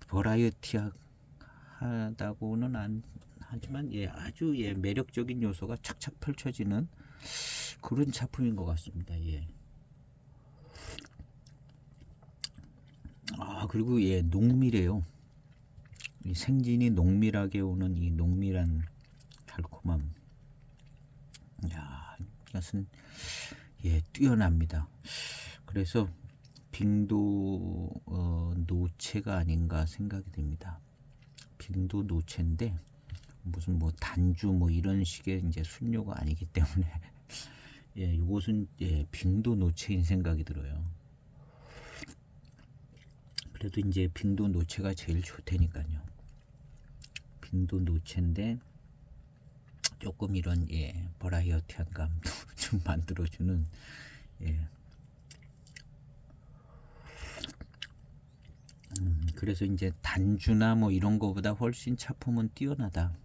버라이어티하다고는 안 하지만 아주 매력적인 요소가 착착 펼쳐지는 그런 작품인 것 같습니다. 그리고 농밀해요. 이 생진이 농밀하게 오는 이 농밀한 달콤함. 이것은 뛰어납니다. 그래서 빙도 노체가 아닌가 생각이 됩니다. 빙도 노체인데 무슨 뭐 단주 뭐 이런 식의 이제 순료가 아니기 때문에 이것은 빙도 노체인 생각이 들어요. 그래도 이제 빙도 노체가 제일 좋다니까요. 빙도 노체인데 조금 이런 버라이어티한 감도 좀 만들어주는 그래서 이제 단주나 뭐 이런 거보다 훨씬 차품은 뛰어나다.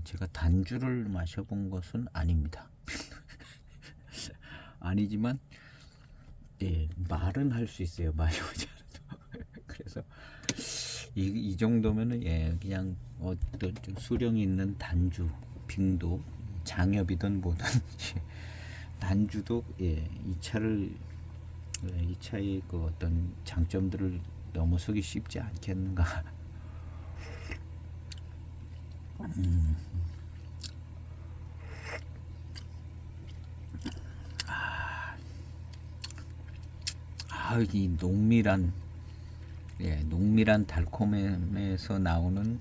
제가 단주를 마셔본 것은 아닙니다. 아니지만 말은 할 수 있어요. 마셔보지 않아도. 그래서 이 정도면은 그냥 어떤 좀 수령이 있는 단주, 빙도, 장엽이든 뭐든 단주도 이 차의 그 어떤 장점들을 넘어서기 쉽지 않겠는가. 이 농밀한 달콤함에서 나오는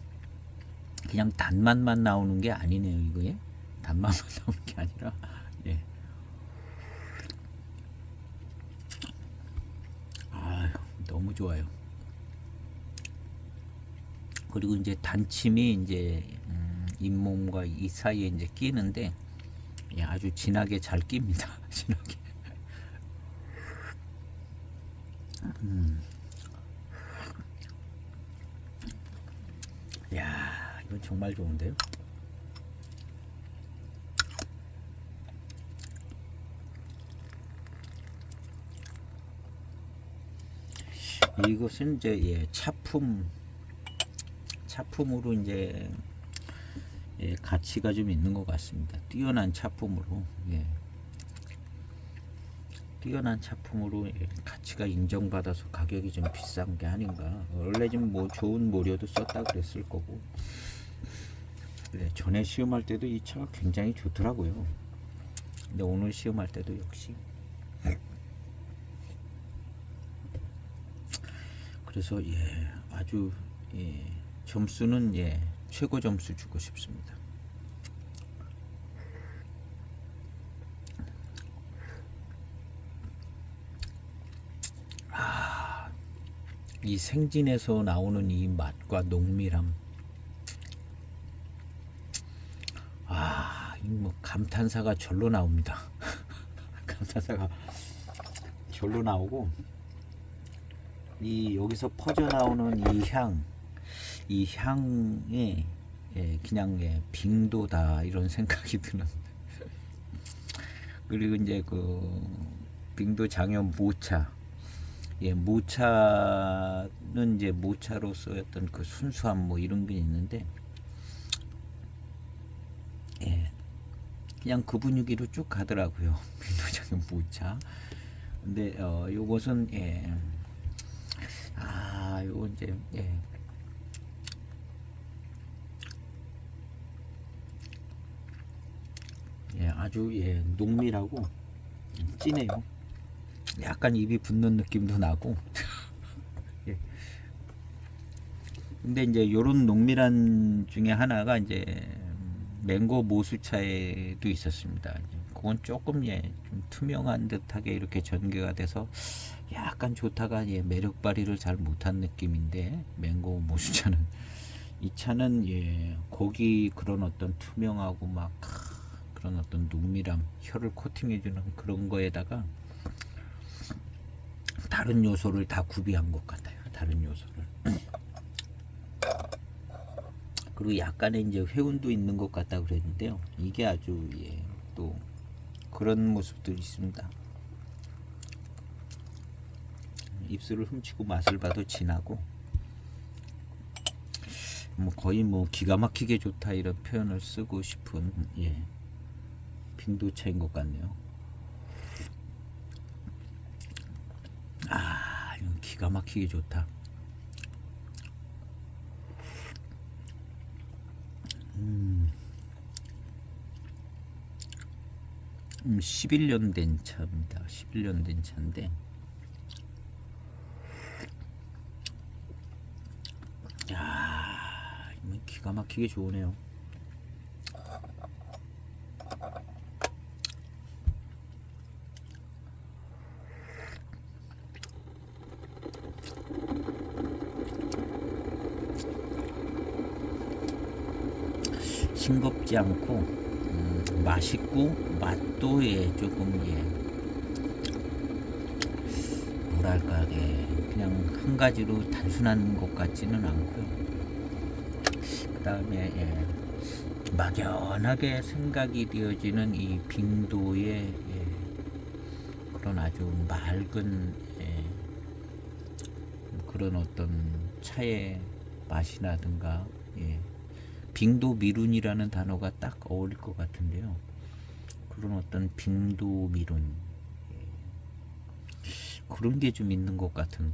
그냥 단맛만 나오는 게 아니네요. 이거에 단맛만 나오는 게 아니라 너무 좋아요. 그리고 이제 단침이 이제 잇몸과 이 사이에 이제 끼는데 아주 진하게 잘 낍니다. 진하게. 이건 정말 좋은데요. 이것은 이제 차품으로 이제 가치가 좀 있는 것 같습니다. 뛰어난 차품으로 가치가 인정받아서 가격이 좀 비싼 게 아닌가. 원래 좀 뭐 좋은 모료도 썼다 그랬을 거고. 전에 시음할 때도 이 차가 굉장히 좋더라고요. 근데 오늘 시음할 때도 역시. 그래서 아주 점수는 최고 점수 주고 싶습니다. 이 생진에서 나오는 이 맛과 농밀함, 뭐 감탄사가 절로 나옵니다. 감탄사가 절로 나오고 이 여기서 퍼져 나오는 이 향에 그냥 빙도다 이런 생각이 드는. 그리고 이제 그 빙도 장염 모차, 모차는 이제 모차로서 어떤 그 순수함 뭐 이런 게 있는데, 그냥 그 분위기로 쭉 가더라고요. 빙도 장염 모차. 근데 요것은 요거 이제 아주 농밀하고 진해요. 약간 입이 붙는 느낌도 나고. 예. 근데 이제 요런 농밀한 중에 하나가 이제 맹고 모수차에도 있었습니다. 그건 조금 좀 투명한 듯하게 이렇게 전개가 돼서 약간 좋다가 매력 발휘를 잘 못한 느낌인데, 맹고 모수차는 이 차는 고기 그런 어떤 투명하고 막 그런 어떤 농밀함, 혀를 코팅해주는 그런 거에다가 다른 요소를 다 구비한 것 같아요. 다른 요소를. 그리고 약간의 이제 회운도 있는 것 같다 그랬는데요. 이게 아주 또 그런 모습들이 있습니다. 입술을 훔치고 맛을 봐도 진하고, 뭐 거의 뭐 기가 막히게 좋다 이런 표현을 쓰고 싶은 빙도차인 것 같네요. 이건 기가 막히게 좋다. 11년 된 차입니다. 11년 된 차인데, 이건 기가 막히게 좋으네요. 싱겁지 않고 맛있고, 맛도 조금 뭐랄까 그냥 한 가지로 단순한 것 같지는 않고요. 그 다음에 막연하게 생각이 되어지는 이 빙도의 그런 아주 맑은 그런 어떤 차의 맛이라든가, 빙도 미룬이라는 단어가 딱 어울릴 것 같은데요. 그런 어떤 빙도 미룬, 그런 게 좀 있는 것 같은.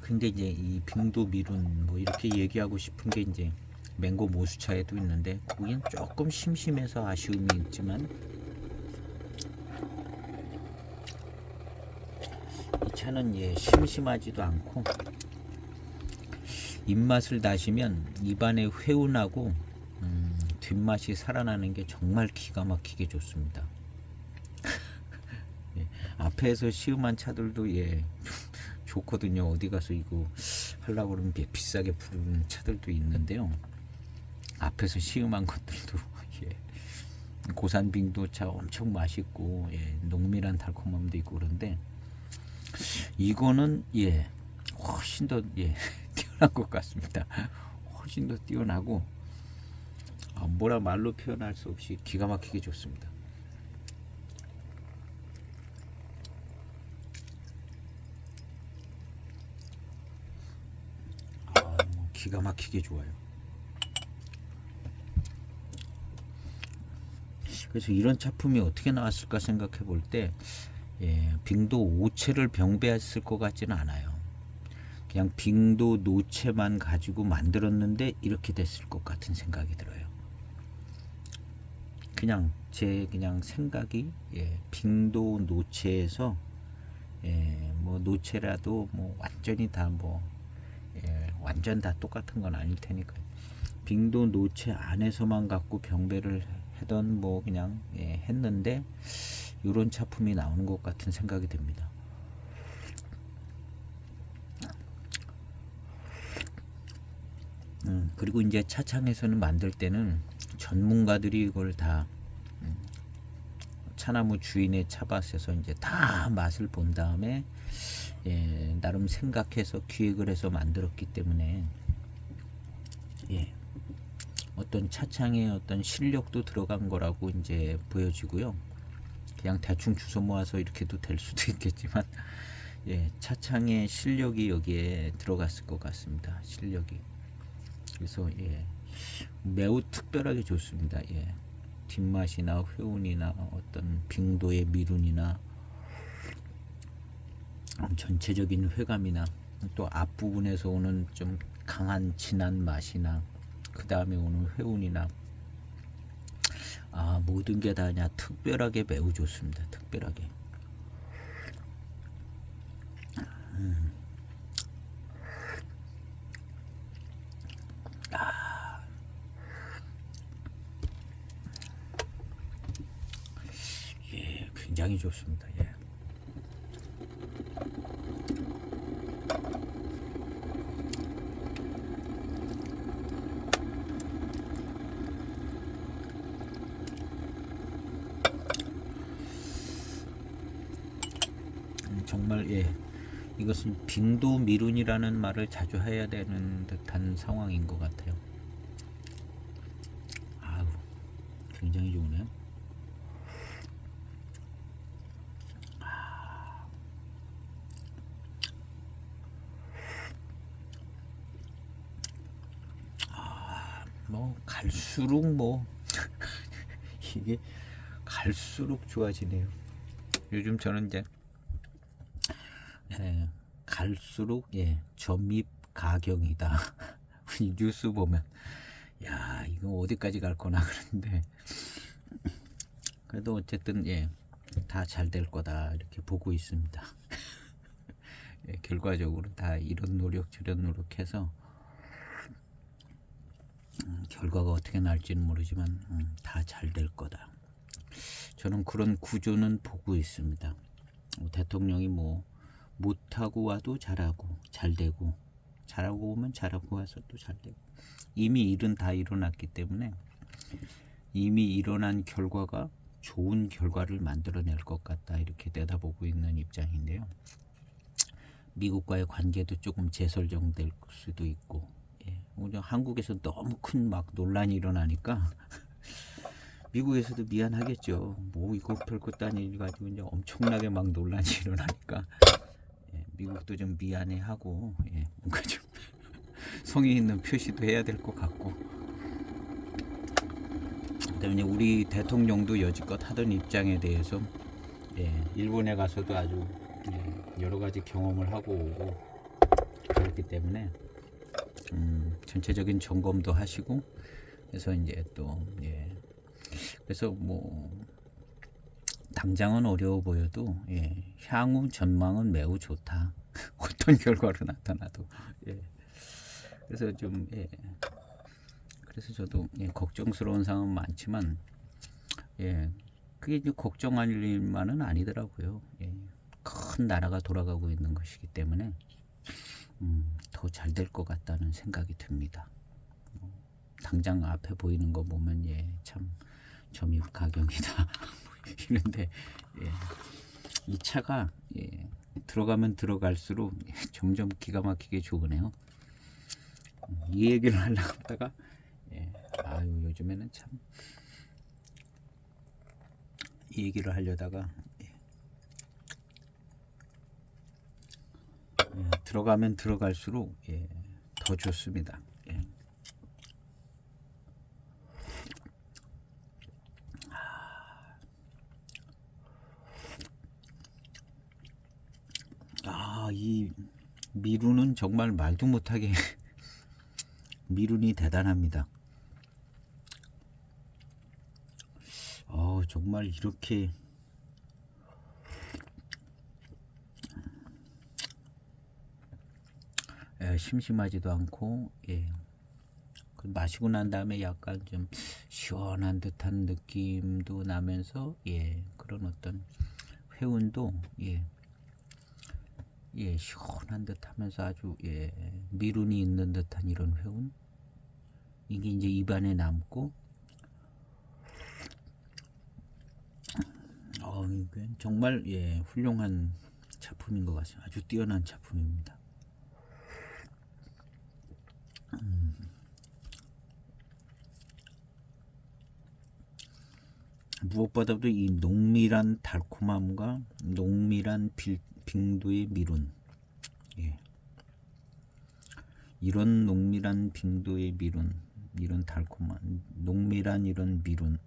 근데 이제 이 빙도 미룬 뭐 이렇게 얘기하고 싶은 게 이제 맹고 모수차에도 있는데, 거긴 조금 심심해서 아쉬움이 있지만, 이 차는 심심하지도 않고, 입맛을 다시면 입안에 회운하고 뒷맛이 살아나는 게 정말 기가 막히게 좋습니다. 앞에서 시음한 차들도 좋거든요. 어디 가서 이거 하려고 그러면 비싸게 부르는 차들도 있는데요. 앞에서 시음한 것들도 고산 빙도차 엄청 맛있고 농밀한 달콤함도 있고 그런데, 이거는 훨씬 더 뛰어난 것 같습니다. 훨씬 더 뛰어나고, 뭐라 말로 표현할 수 없이 기가 막히게 좋습니다. 기가 막히게 좋아요. 그래서 이런 작품이 어떻게 나왔을까 생각해 볼 때, 빙도 오체를 병배했을 것 같지는 않아요. 그냥 빙도 노체만 가지고 만들었는데 이렇게 됐을 것 같은 생각이 들어요. 그냥 제 생각이 빙도 노체에서 뭐 노체라도 뭐 완전히 다 완전 다 똑같은 건 아닐 테니까, 빙도 노체 안에서만 갖고 병배를 하던 뭐 그냥 했는데 이런 작품이 나오는 것 같은 생각이 듭니다. 그리고 이제 차창에서는 만들 때는 전문가들이 이걸 다 차나무 주인의 차밭에서 이제 다 맛을 본 다음에 예, 나름 생각해서 기획을 해서 만들었기 때문에 예, 어떤 차창의 어떤 실력도 들어간 거라고 이제 보여지고요. 그냥 대충 주워 모아서 이렇게도 될 수도 있겠지만 예, 차창의 실력이 여기에 들어갔을 것 같습니다. 실력이. 그래서 예, 매우 특별하게 좋습니다. 예. 뒷맛이나 회운이나 어떤 빙도의 미룬이나 전체적인 회감이나 또 앞부분에서 오는 좀 강한 진한 맛이나 그 다음에 오는 회운이나 모든 게 다 그냥 특별하게 매우 좋습니다. 특별하게. 예, 굉장히 좋습니다. 예. 정말 예, 이것은 빙도 미룬이라는 말을 자주 해야 되는 듯한 상황인 것 같아요. 아우, 굉장히 좋으네요. 뭐 갈수록 뭐 이게 갈수록 좋아지네요. 요즘 저는 이제 예, 갈수록 예, 점입 가경이다. 이 뉴스 보면 야 이거 어디까지 갈 거나 그러는데 그래도 어쨌든 예, 다 잘 될 거다 이렇게 보고 있습니다. 예, 결과적으로 다 이런 노력 저런 노력해서 결과가 어떻게 날지는 모르지만 다 잘 될 거다. 저는 그런 구조는 보고 있습니다. 대통령이 뭐 못하고 와도 잘하고 잘되고 잘하고 오면 잘하고 와서 또 잘되고 이미 일은 다 일어났기 때문에 이미 일어난 결과가 좋은 결과를 만들어낼 것 같다 이렇게 내다보고 있는 입장인데요. 미국과의 관계도 조금 재설정될 수도 있고 예, 오늘 한국에서 너무 큰 막 논란이 일어나니까 미국에서도 미안하겠죠. 뭐 이거 별것도 아닌 일 가지고 이제 엄청나게 막 논란이 일어나니까 예, 미국도 좀 미안해하고 예, 뭔가 좀 성의 있는 표시도 해야 될 것 같고 그다음에 우리 대통령도 여지껏 하던 입장에 대해서 예, 일본에 가서도 아주 예, 여러 가지 경험을 하고 오고 그렇기 때문에 전체적인 점검도 하시고 그래서 이제 또 예, 그래서 뭐 당장은 어려워 보여도 예, 향후 전망은 매우 좋다. 어떤 결과로 나타나도 예. 그래서 좀 예. 그래서 저도 예, 걱정스러운 상황은 많지만 예, 그게 이제 걱정할 일만은 아니더라고요. 예. 큰 나라가 돌아가고 있는 것이기 때문에 더 잘 될 것 같다는 생각이 듭니다. 당장 앞에 보이는 거 보면 예, 참 점입 가경이다 이런데 예, 이 차가 예, 들어가면 들어갈수록 점점 기가 막히게 좋으네요. 이 얘기를 하려고 하다가 예, 아유 요즘에는 참 이 얘기를 하려다가 예, 예, 들어가면 들어갈수록 예, 더 좋습니다. 예. 이 미루는 정말 말도 못하게 미룬이 대단합니다. 정말 이렇게 예, 심심하지도 않고 예, 마시고 난 다음에 약간 좀 시원한 듯한 느낌도 나면서 예, 그런 어떤 회운도 예, 예, 시원한 듯하면서 아주 예, 미룬이 있는 듯한 이런 회운 이게 이제 입안에 남고 이게 정말 훌륭한 작품인 것 같습니다. 아주 뛰어난 작품입니다. 무엇보다도 이 농밀한 달콤함과 농밀한 빙도의 미룬, 이런 농밀한 빙도의 미룬, 이런 달콤한 농밀한 이런 미룬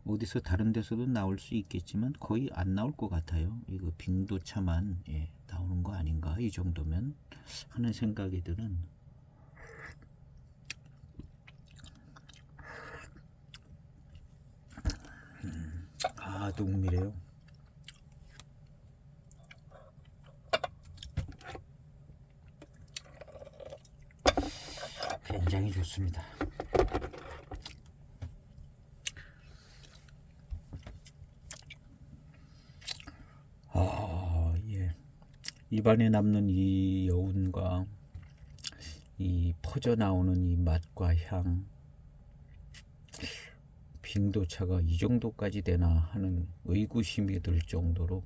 어디서 다른 데서도 나올 수 있겠지만 거의 안 나올 것 같아요. 이거 빙도차만 나오는 거 아닌가, 이 정도면 하는 생각이 드는. 농밀해요. 굉장히 좋습니다. 입안에 남는 이 여운과 이 퍼져나오는 이 맛과 향, 빙도차가 이 정도까지 되나 하는 의구심이 들 정도로,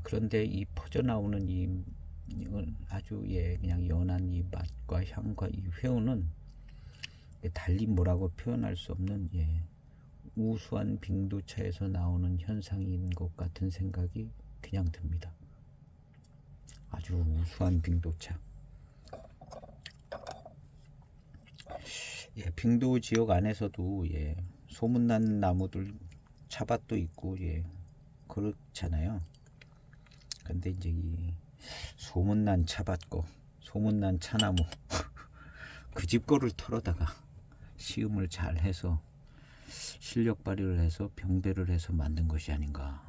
그런데 이 퍼져나오는 이 아주 그냥 연한 이 맛과 향과 이 회오는 달리 뭐라고 표현할 수 없는 우수한 빙도차에서 나오는 현상인 것 같은 생각이 그냥 듭니다. 아주 우수한 빙도차. 빙도 지역 안에서도 소문난 나무들, 차밭도 있고 그렇잖아요. 근데 이제 이 소문난 차밭고 소문난 차나무 그 집 거를 털어다가 시음을 잘 해서 실력 발휘를 해서 병배를 해서 만든 것이 아닌가.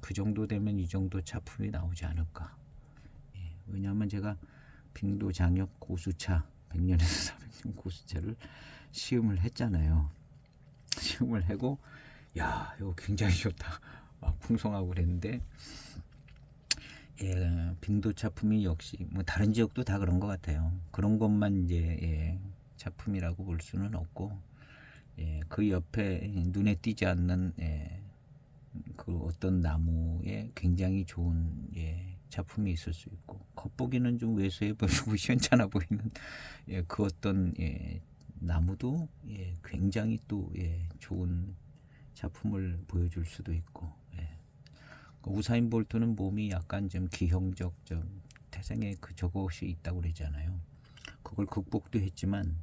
그 정도 되면 이 정도 작품이 나오지 않을까. 왜냐하면 제가 빙도 장역 고수차 100년에서 400년 고수차를 시음을 했잖아요. 시음을 하고 이거 굉장히 좋다 막 풍성하고 그랬는데, 빙도 작품이 역시 뭐 다른 지역도 다 그런 것 같아요. 그런 것만 이제 작품이라고 볼 수는 없고, 그 옆에 눈에 띄지 않는 그 어떤 나무에 굉장히 좋은 작품이 있을 수 있고, 겉보기는 좀 왜소해 보이고 시원찮아 보이는 그 어떤 나무도 굉장히 또 좋은 작품을 보여줄 수도 있고. 우사인 볼트는 몸이 약간 좀 기형적 태생의 저것이 있다고 그러잖아요. 그걸 극복도 했지만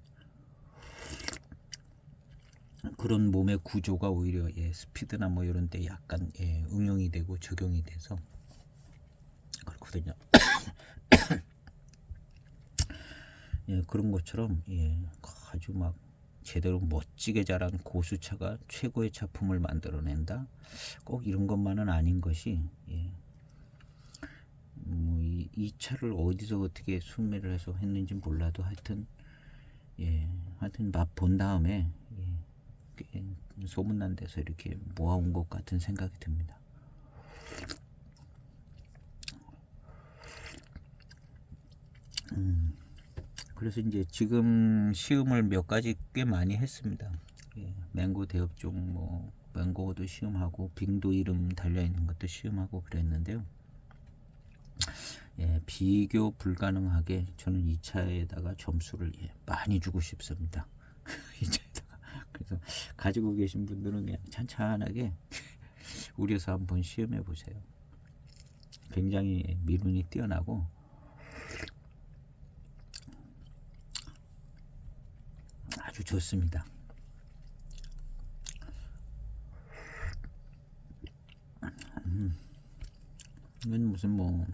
그런 몸의 구조가 오히려 스피드나 뭐 이런 데 약간 응용이 되고 적용이 돼서 그렇거든요. 그런 것처럼 아주 막 제대로 멋지게 자란 고수차가 최고의 작품을 만들어낸다. 꼭 이런 것만은 아닌 것이, 뭐 이 차를 어디서 어떻게 순매를 해서 했는지 몰라도 하여튼 맛 본 다음에 소문난 데서 이렇게 모아온 것 같은 생각이 듭니다. 그래서 이제 지금 시음을 몇 가지 꽤 많이 했습니다. 맹고 대엽종, 뭐 맹고도 시음하고 빙도 이름 달려 있는 것도 시음하고 그랬는데요. 비교 불가능하게 저는 이 차에다가 점수를 많이 주고 싶습니다. 이 차에다가. 그래서 가지고 계신 분들은 그냥 찬찬하게 우려서 한번 시음해 보세요. 굉장히 미룬이 뛰어나고 아주 좋습니다. 이건 무슨 뭐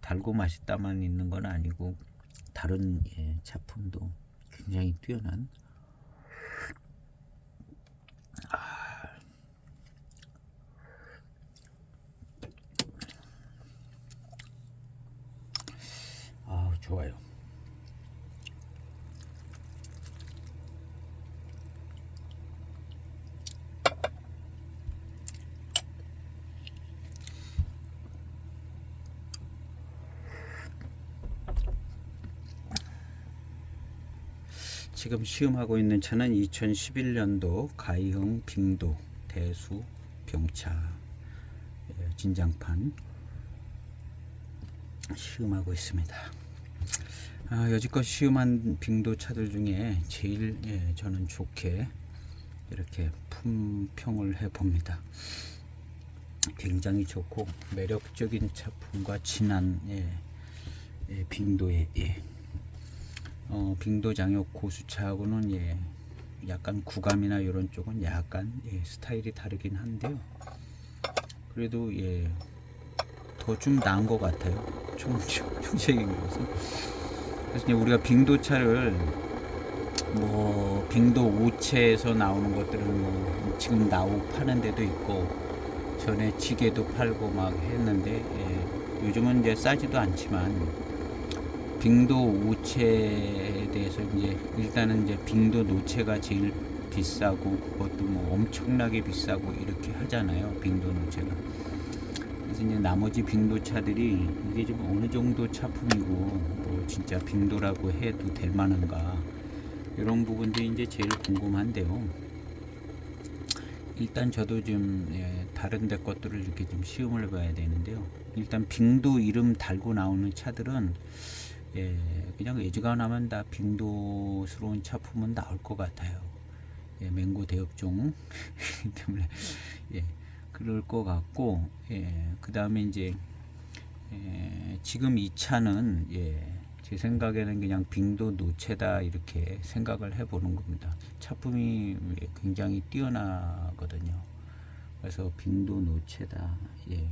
달고 맛있다만 있는 건 아니고 다른 작품도 굉장히 뛰어난 좋아요. 지금 시음하고 있는 차는 2011년도 가이흥 빙도 대수 병차 진장판 시음하고 있습니다. 여지껏 시음한 빙도 차들 중에 제일 저는 좋게 이렇게 품평을 해봅니다. 굉장히 좋고 매력적인 차품과 진한 빙도의 빙도 장역 고수차하고는 약간 구감이나 이런 쪽은 약간 스타일이 다르긴 한데요. 그래도 더 좀 나은 것 같아요. 총체적인 것은. 그래서 이제 우리가 빙도차를 뭐 빙도 우체에서 나오는 것들은 뭐 지금 파는 데도 있고 전에 지게도 팔고 막 했는데 요즘은 이제 싸지도 않지만 빙도 우체에 대해서 이제 일단은 이제 빙도 노체가 제일 비싸고 그것도 뭐 엄청나게 비싸고 이렇게 하잖아요. 빙도 노체가. 그래서 이제 나머지 빙도 차들이 이게 좀 어느 정도 차품이고 뭐 진짜 빙도라고 해도 될 만한가 이런 부분들이 이제 제일 궁금한데요. 일단 저도 좀 다른 데 것들을 이렇게 좀 시음을 해봐야 되는데요. 일단 빙도 이름 달고 나오는 차들은 그냥 애지간하면 다 빙도스러운 차품은 나올 것 같아요. 맹고 대업종 때문에 그럴 것 같고 그 다음에 이제 지금 이 차는 제 생각에는 그냥 빙도 노체다 이렇게 생각을 해보는 겁니다. 차품이 굉장히 뛰어나거든요. 그래서 빙도 노체다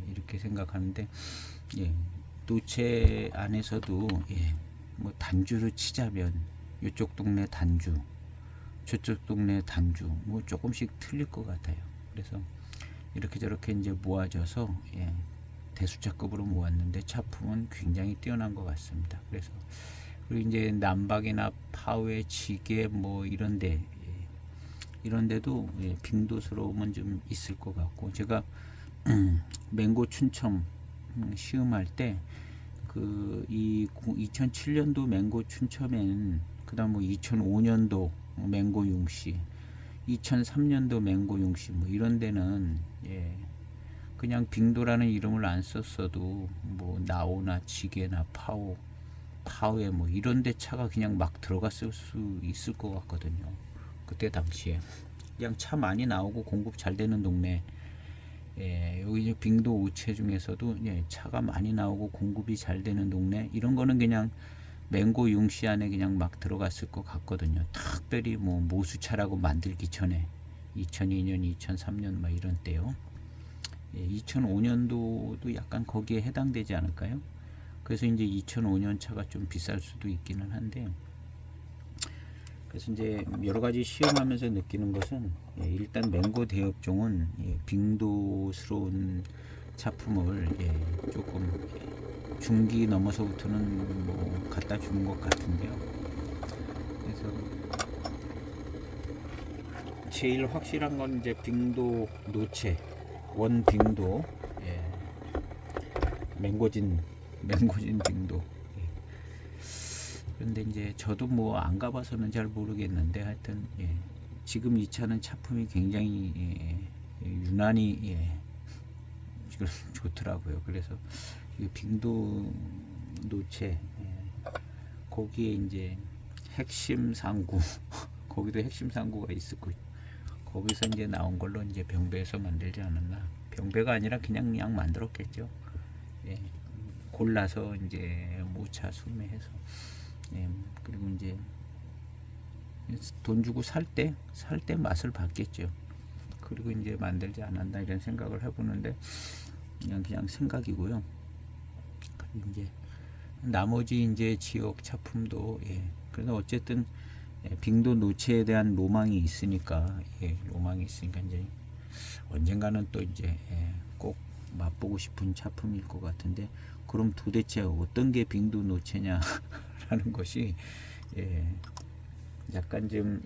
이렇게 생각하는데 노체 안에서도 뭐 단주로 치자면 이쪽 동네 단주 저쪽 동네 단주 뭐 조금씩 틀릴 것 같아요. 그래서 이렇게 저렇게 이제 모아져서 대수차급으로 모았는데 차품은 굉장히 뛰어난 것 같습니다. 그래서 그리고 이제 남박이나 파웨 지게 뭐 이런데 이런데도 빙도스러움은 좀 있을 것 같고 제가 맹고 춘첨 시음할 때 이 2007년도 맹고 춘첨에는 그다음 뭐 2005년도 맹고 융시 2003년도 맹고 융시 뭐 이런 데는 그냥 빙도라는 이름을 안 썼어도 뭐 나오나 지게나 파웨 뭐 이런 데 차가 그냥 막 들어갔을 수 있을 것 같거든요. 그때 당시에 그냥 차 많이 나오고 공급 잘 되는 동네 여기 이제 빙도 우체 중에서도 차가 많이 나오고 공급이 잘 되는 동네 이런 거는 그냥 맹고 융시 안에 그냥 막 들어갔을 것 같거든요. 특별히 뭐 모수차라고 만들기 전에 2002년, 2003년 막 이런 때요. 2005년도도 약간 거기에 해당되지 않을까요? 그래서 이제 2005년 차가 좀 비쌀 수도 있기는 한데 그래서 이제 여러 가지 시음하면서 느끼는 것은 일단 맹고 대업종은 빙도스러운 차품을 조금 중기 넘어서부터는 뭐 갖다 주는 것 같은데요. 그래서 제일 확실한 건 이제 빙도 노체 원 빙도 맹고진 빙도. 그런데 이제 저도 뭐 안 가봐서는 잘 모르겠는데 하여튼 지금 이 차는 차품이 굉장히 유난히 지금 좋더라고요. 그래서 이 빙도 노체 거기에 이제 핵심 상구 거기도 핵심 상구가 있을 거예요. 거기서 이제 나온 걸로 이제 병배에서 만들지 않았나. 병배가 아니라 그냥 만들었겠죠. 골라서 이제 모차 수매해서 그리고 이제 돈 주고 살 때 맛을 봤겠죠. 그리고 이제 만들지 않았나 이런 생각을 해보는데 그냥 생각이고요. 그리고 이제 나머지 이제 지역 차품도 그래서 어쨌든 빙도 노체에 대한 로망이 있으니까 이제 언젠가는 또 이제 꼭 맛보고 싶은 차품일 것 같은데 그럼 도대체 어떤 게 빙도 노체냐라는 것이 약간 좀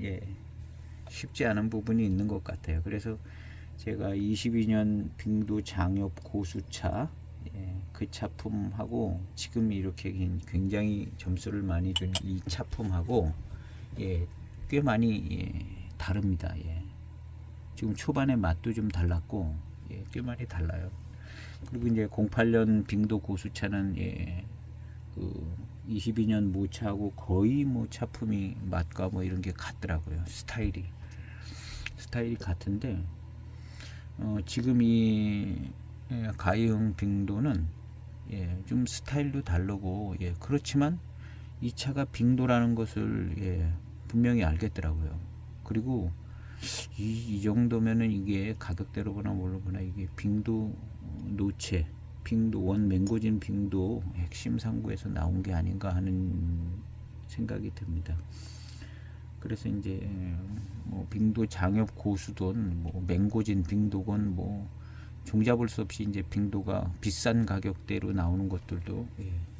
쉽지 않은 부분이 있는 것 같아요. 그래서 제가 22년 빙도 장엽 고수차 그 차품하고 지금 이렇게 굉장히 점수를 많이 준 이 차품하고 꽤 많이 다릅니다. 지금 초반에 맛도 좀 달랐고 꽤 많이 달라요. 그리고 이제 08년 빙도 고수차는 그 22년 모차하고 거의 뭐 차품이 맛과 뭐 이런 게 같더라고요. 스타일이 같은데 지금 이 가이흥 빙도는 좀 스타일도 다르고 그렇지만 이 차가 빙도라는 것을 분명히 알겠더라고요. 그리고 이 정도면은 이게 가격대로 보나 뭘로 보나 이게 빙도 노체 빙도 원 맹고진 빙도 핵심 상구에서 나온 게 아닌가 하는 생각이 듭니다. 그래서 이제 뭐 빙도 장엽 고수돈 뭐 맹고진 빙도건 뭐 종잡을 수 없이 이제 빙도가 비싼 가격대로 나오는 것들도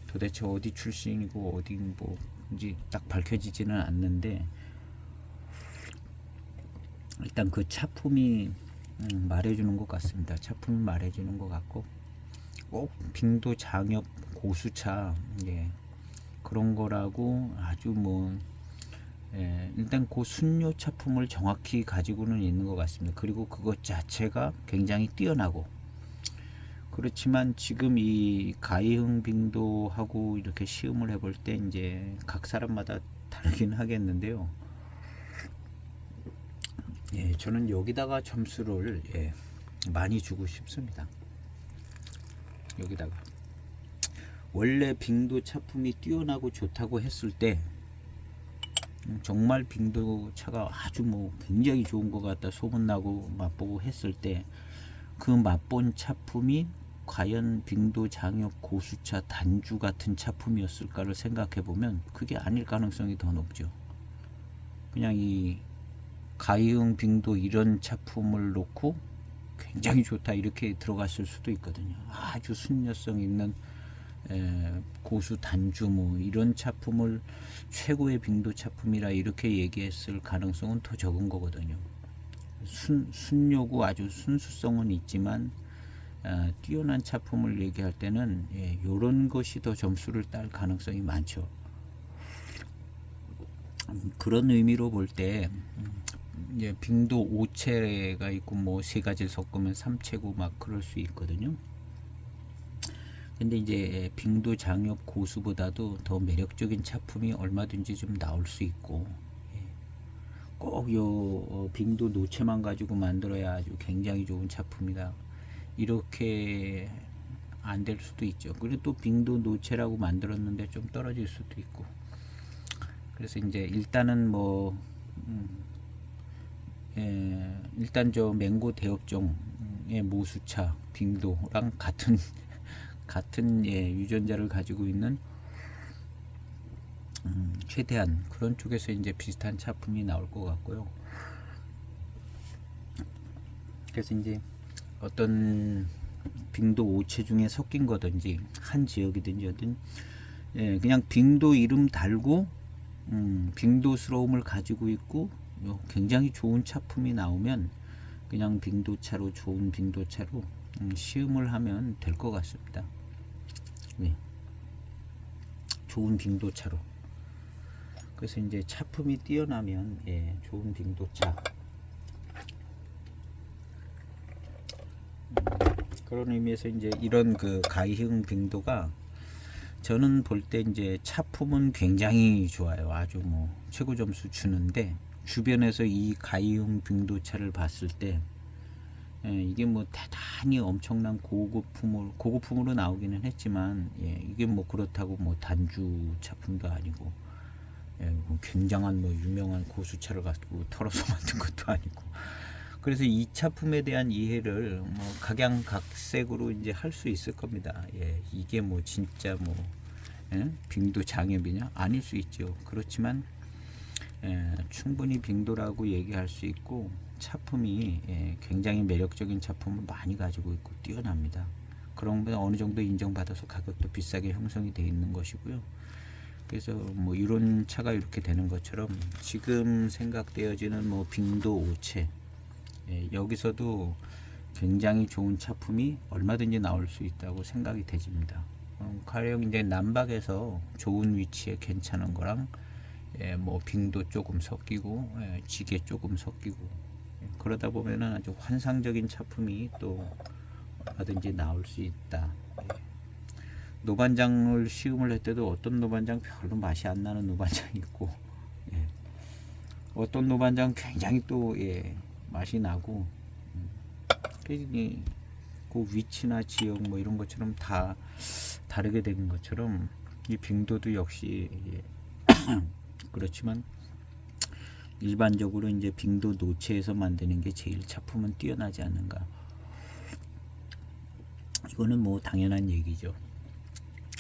도대체 어디 출신이고 어디 뭐 이제 딱 밝혀지지는 않는데 일단 그 차품이 말해주는 것 같습니다. 차품이 말해주는 것 같고 꼭 빙도 장엽 고수차 그런 거라고 아주 뭐 일단 그 순뇨 차품을 정확히 가지고는 있는 것 같습니다. 그리고 그것 자체가 굉장히 뛰어나고 그렇지만 지금 이 가이흥 빙도하고 이렇게 시음을 해볼 때 이제 각 사람마다 다르긴 하겠는데요. 저는 여기다가 점수를 많이 주고 싶습니다. 여기다가 원래 빙도 차품이 뛰어나고 좋다고 했을 때 정말 빙도 차가 아주 뭐 굉장히 좋은 것 같다 소문나고 맛보고 했을 때 그 맛본 차품이 과연 빙도 장엽 고수차 단주 같은 차품이었을까를 생각해 보면 그게 아닐 가능성이 더 높죠. 그냥 이 가이흥 빙도 이런 차품을 놓고 굉장히 좋다 이렇게 들어갔을 수도 있거든요. 아주 순녀성 있는 고수 단주 뭐 이런 차품을 최고의 빙도 차품이라 이렇게 얘기했을 가능성은 더 적은 거거든요. 순녀고 아주 순수성은 있지만 뛰어난 차품을 얘기할 때는 이런 것이 더 점수를 딸 가능성이 많죠. 그런 의미로 볼 때 빙도 5채가 있고 뭐 세 가지를 섞으면 3채고 막 그럴 수 있거든요. 근데 이제 빙도 장엽 고수보다도 더 매력적인 차품이 얼마든지 좀 나올 수 있고 꼭 요 빙도 노체만 가지고 만들어야 아주 굉장히 좋은 차품이다 이렇게 안 될 수도 있죠. 그리고 또 빙도 노체라고 만들었는데 좀 떨어질 수도 있고 그래서 이제 일단은 뭐 일단 저 맹고 대업종의 모수차 빙도랑 같은 유전자를 가지고 있는 최대한 그런 쪽에서 이제 비슷한 차품이 나올 것 같고요. 그래서 이제 어떤 빙도 5채 중에 섞인 거든지 한 지역이든지 어떤 그냥 빙도 이름 달고 빙도스러움을 가지고 있고 굉장히 좋은 차품이 나오면 그냥 빙도차로 좋은 빙도차로 시음을 하면 될 것 같습니다. 좋은 빙도차로. 그래서 이제 차품이 뛰어나면 좋은 빙도차 그런 의미에서 이제 이런 그 가이흥 빙도가 저는 볼 때 이제 차품은 굉장히 좋아요. 아주 뭐 최고 점수 주는데 주변에서 이 가이흥 빙도차를 봤을 때 이게 뭐 대단히 엄청난 고급품으로 나오기는 했지만 이게 뭐 그렇다고 뭐 단주 차품도 아니고 뭐 굉장한 뭐 유명한 고수차를 갖고 털어서 만든 것도 아니고 그래서 이 차품에 대한 이해를 뭐 각양각색으로 이제 할 수 있을 겁니다. 이게 뭐 진짜 뭐 빙도 장엽이냐? 아닐 수 있죠. 그렇지만 충분히 빙도라고 얘기할 수 있고 차품이 굉장히 매력적인 차품을 많이 가지고 있고 뛰어납니다. 그런 건 어느 정도 인정받아서 가격도 비싸게 형성이 되어 있는 것이고요. 그래서 뭐 이런 차가 이렇게 되는 것처럼 지금 생각되어지는 뭐 빙도 5채 여기서도 굉장히 좋은 차품이 얼마든지 나올 수 있다고 생각이 되집니다. 가령 이제 남박에서 좋은 위치에 괜찮은 거랑 뭐 빙도 조금 섞이고 지게 조금 섞이고 그러다 보면은 아주 환상적인 작품이 또 얼마든지 나올 수 있다. 노반장을 시음을 할 때도 어떤 노반장 별로 맛이 안 나는 노반장이 있고 어떤 노반장 굉장히 또 맛이 나고 그 위치나 지역 뭐 이런 것처럼 다 다르게 된 것처럼 이 빙도도 역시 그렇지만 일반적으로 이제 빙도 노체에서 만드는 게 제일 작품은 뛰어나지 않는가. 이거는 뭐 당연한 얘기죠.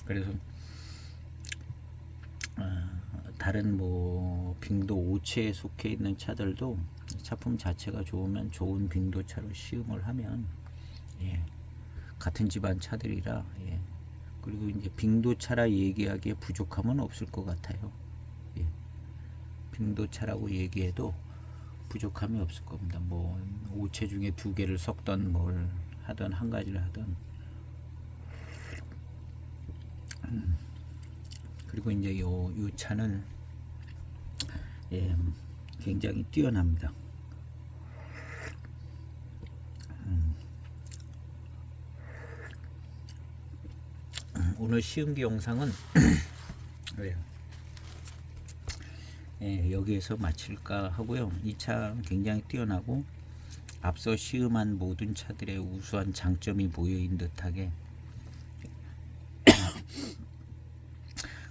그래서 다른 뭐 빙도 오체에 속해 있는 차들도 차품 자체가 좋으면 좋은 빙도 차로 시음을 하면 같은 집안 차들이라 그리고 이제 빙도 차라 얘기하기에 부족함은 없을 것 같아요. 빙도 차라고 얘기해도 부족함이 없을 겁니다. 뭐 오체 중에 2개를 섞던 뭘 하던 한 가지를 하던 그리고 이제 요 차는 굉장히 뛰어납니다. 오늘 시음기 영상은 여기에서 마칠까 하고요. 이 차 굉장히 뛰어나고 앞서 시음한 모든 차들의 우수한 장점이 모여있는 듯하게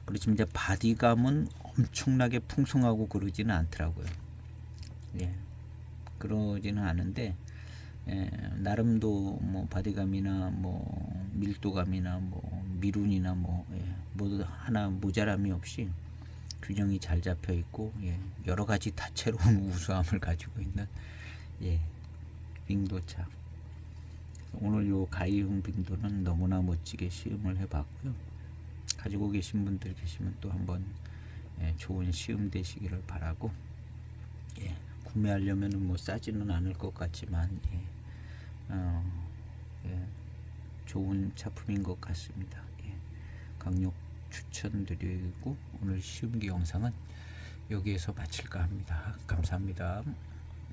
그렇지만 이제 바디감은 엄청나게 풍성하고 그러지는 않더라고요. 그러지는 않은데 나름도 뭐 바디감이나 뭐 밀도감이나 뭐 미룬이나 뭐 모두 하나 모자람이 없이 균형이 잘 잡혀 있고 여러 가지 다채로운 우수함을 가지고 있는 빙도차. 오늘 요 가이흥 빙도는 너무나 멋지게 시음을 해봤고요. 가지고 계신 분들 계시면 또 한번 좋은 시음 되시기를 바라고 구매하려면은 뭐 싸지는 않을 것 같지만 좋은 작품인 것 같습니다. 강력 추천드리고 오늘 시음기 영상은 여기에서 마칠까 합니다. 감사합니다.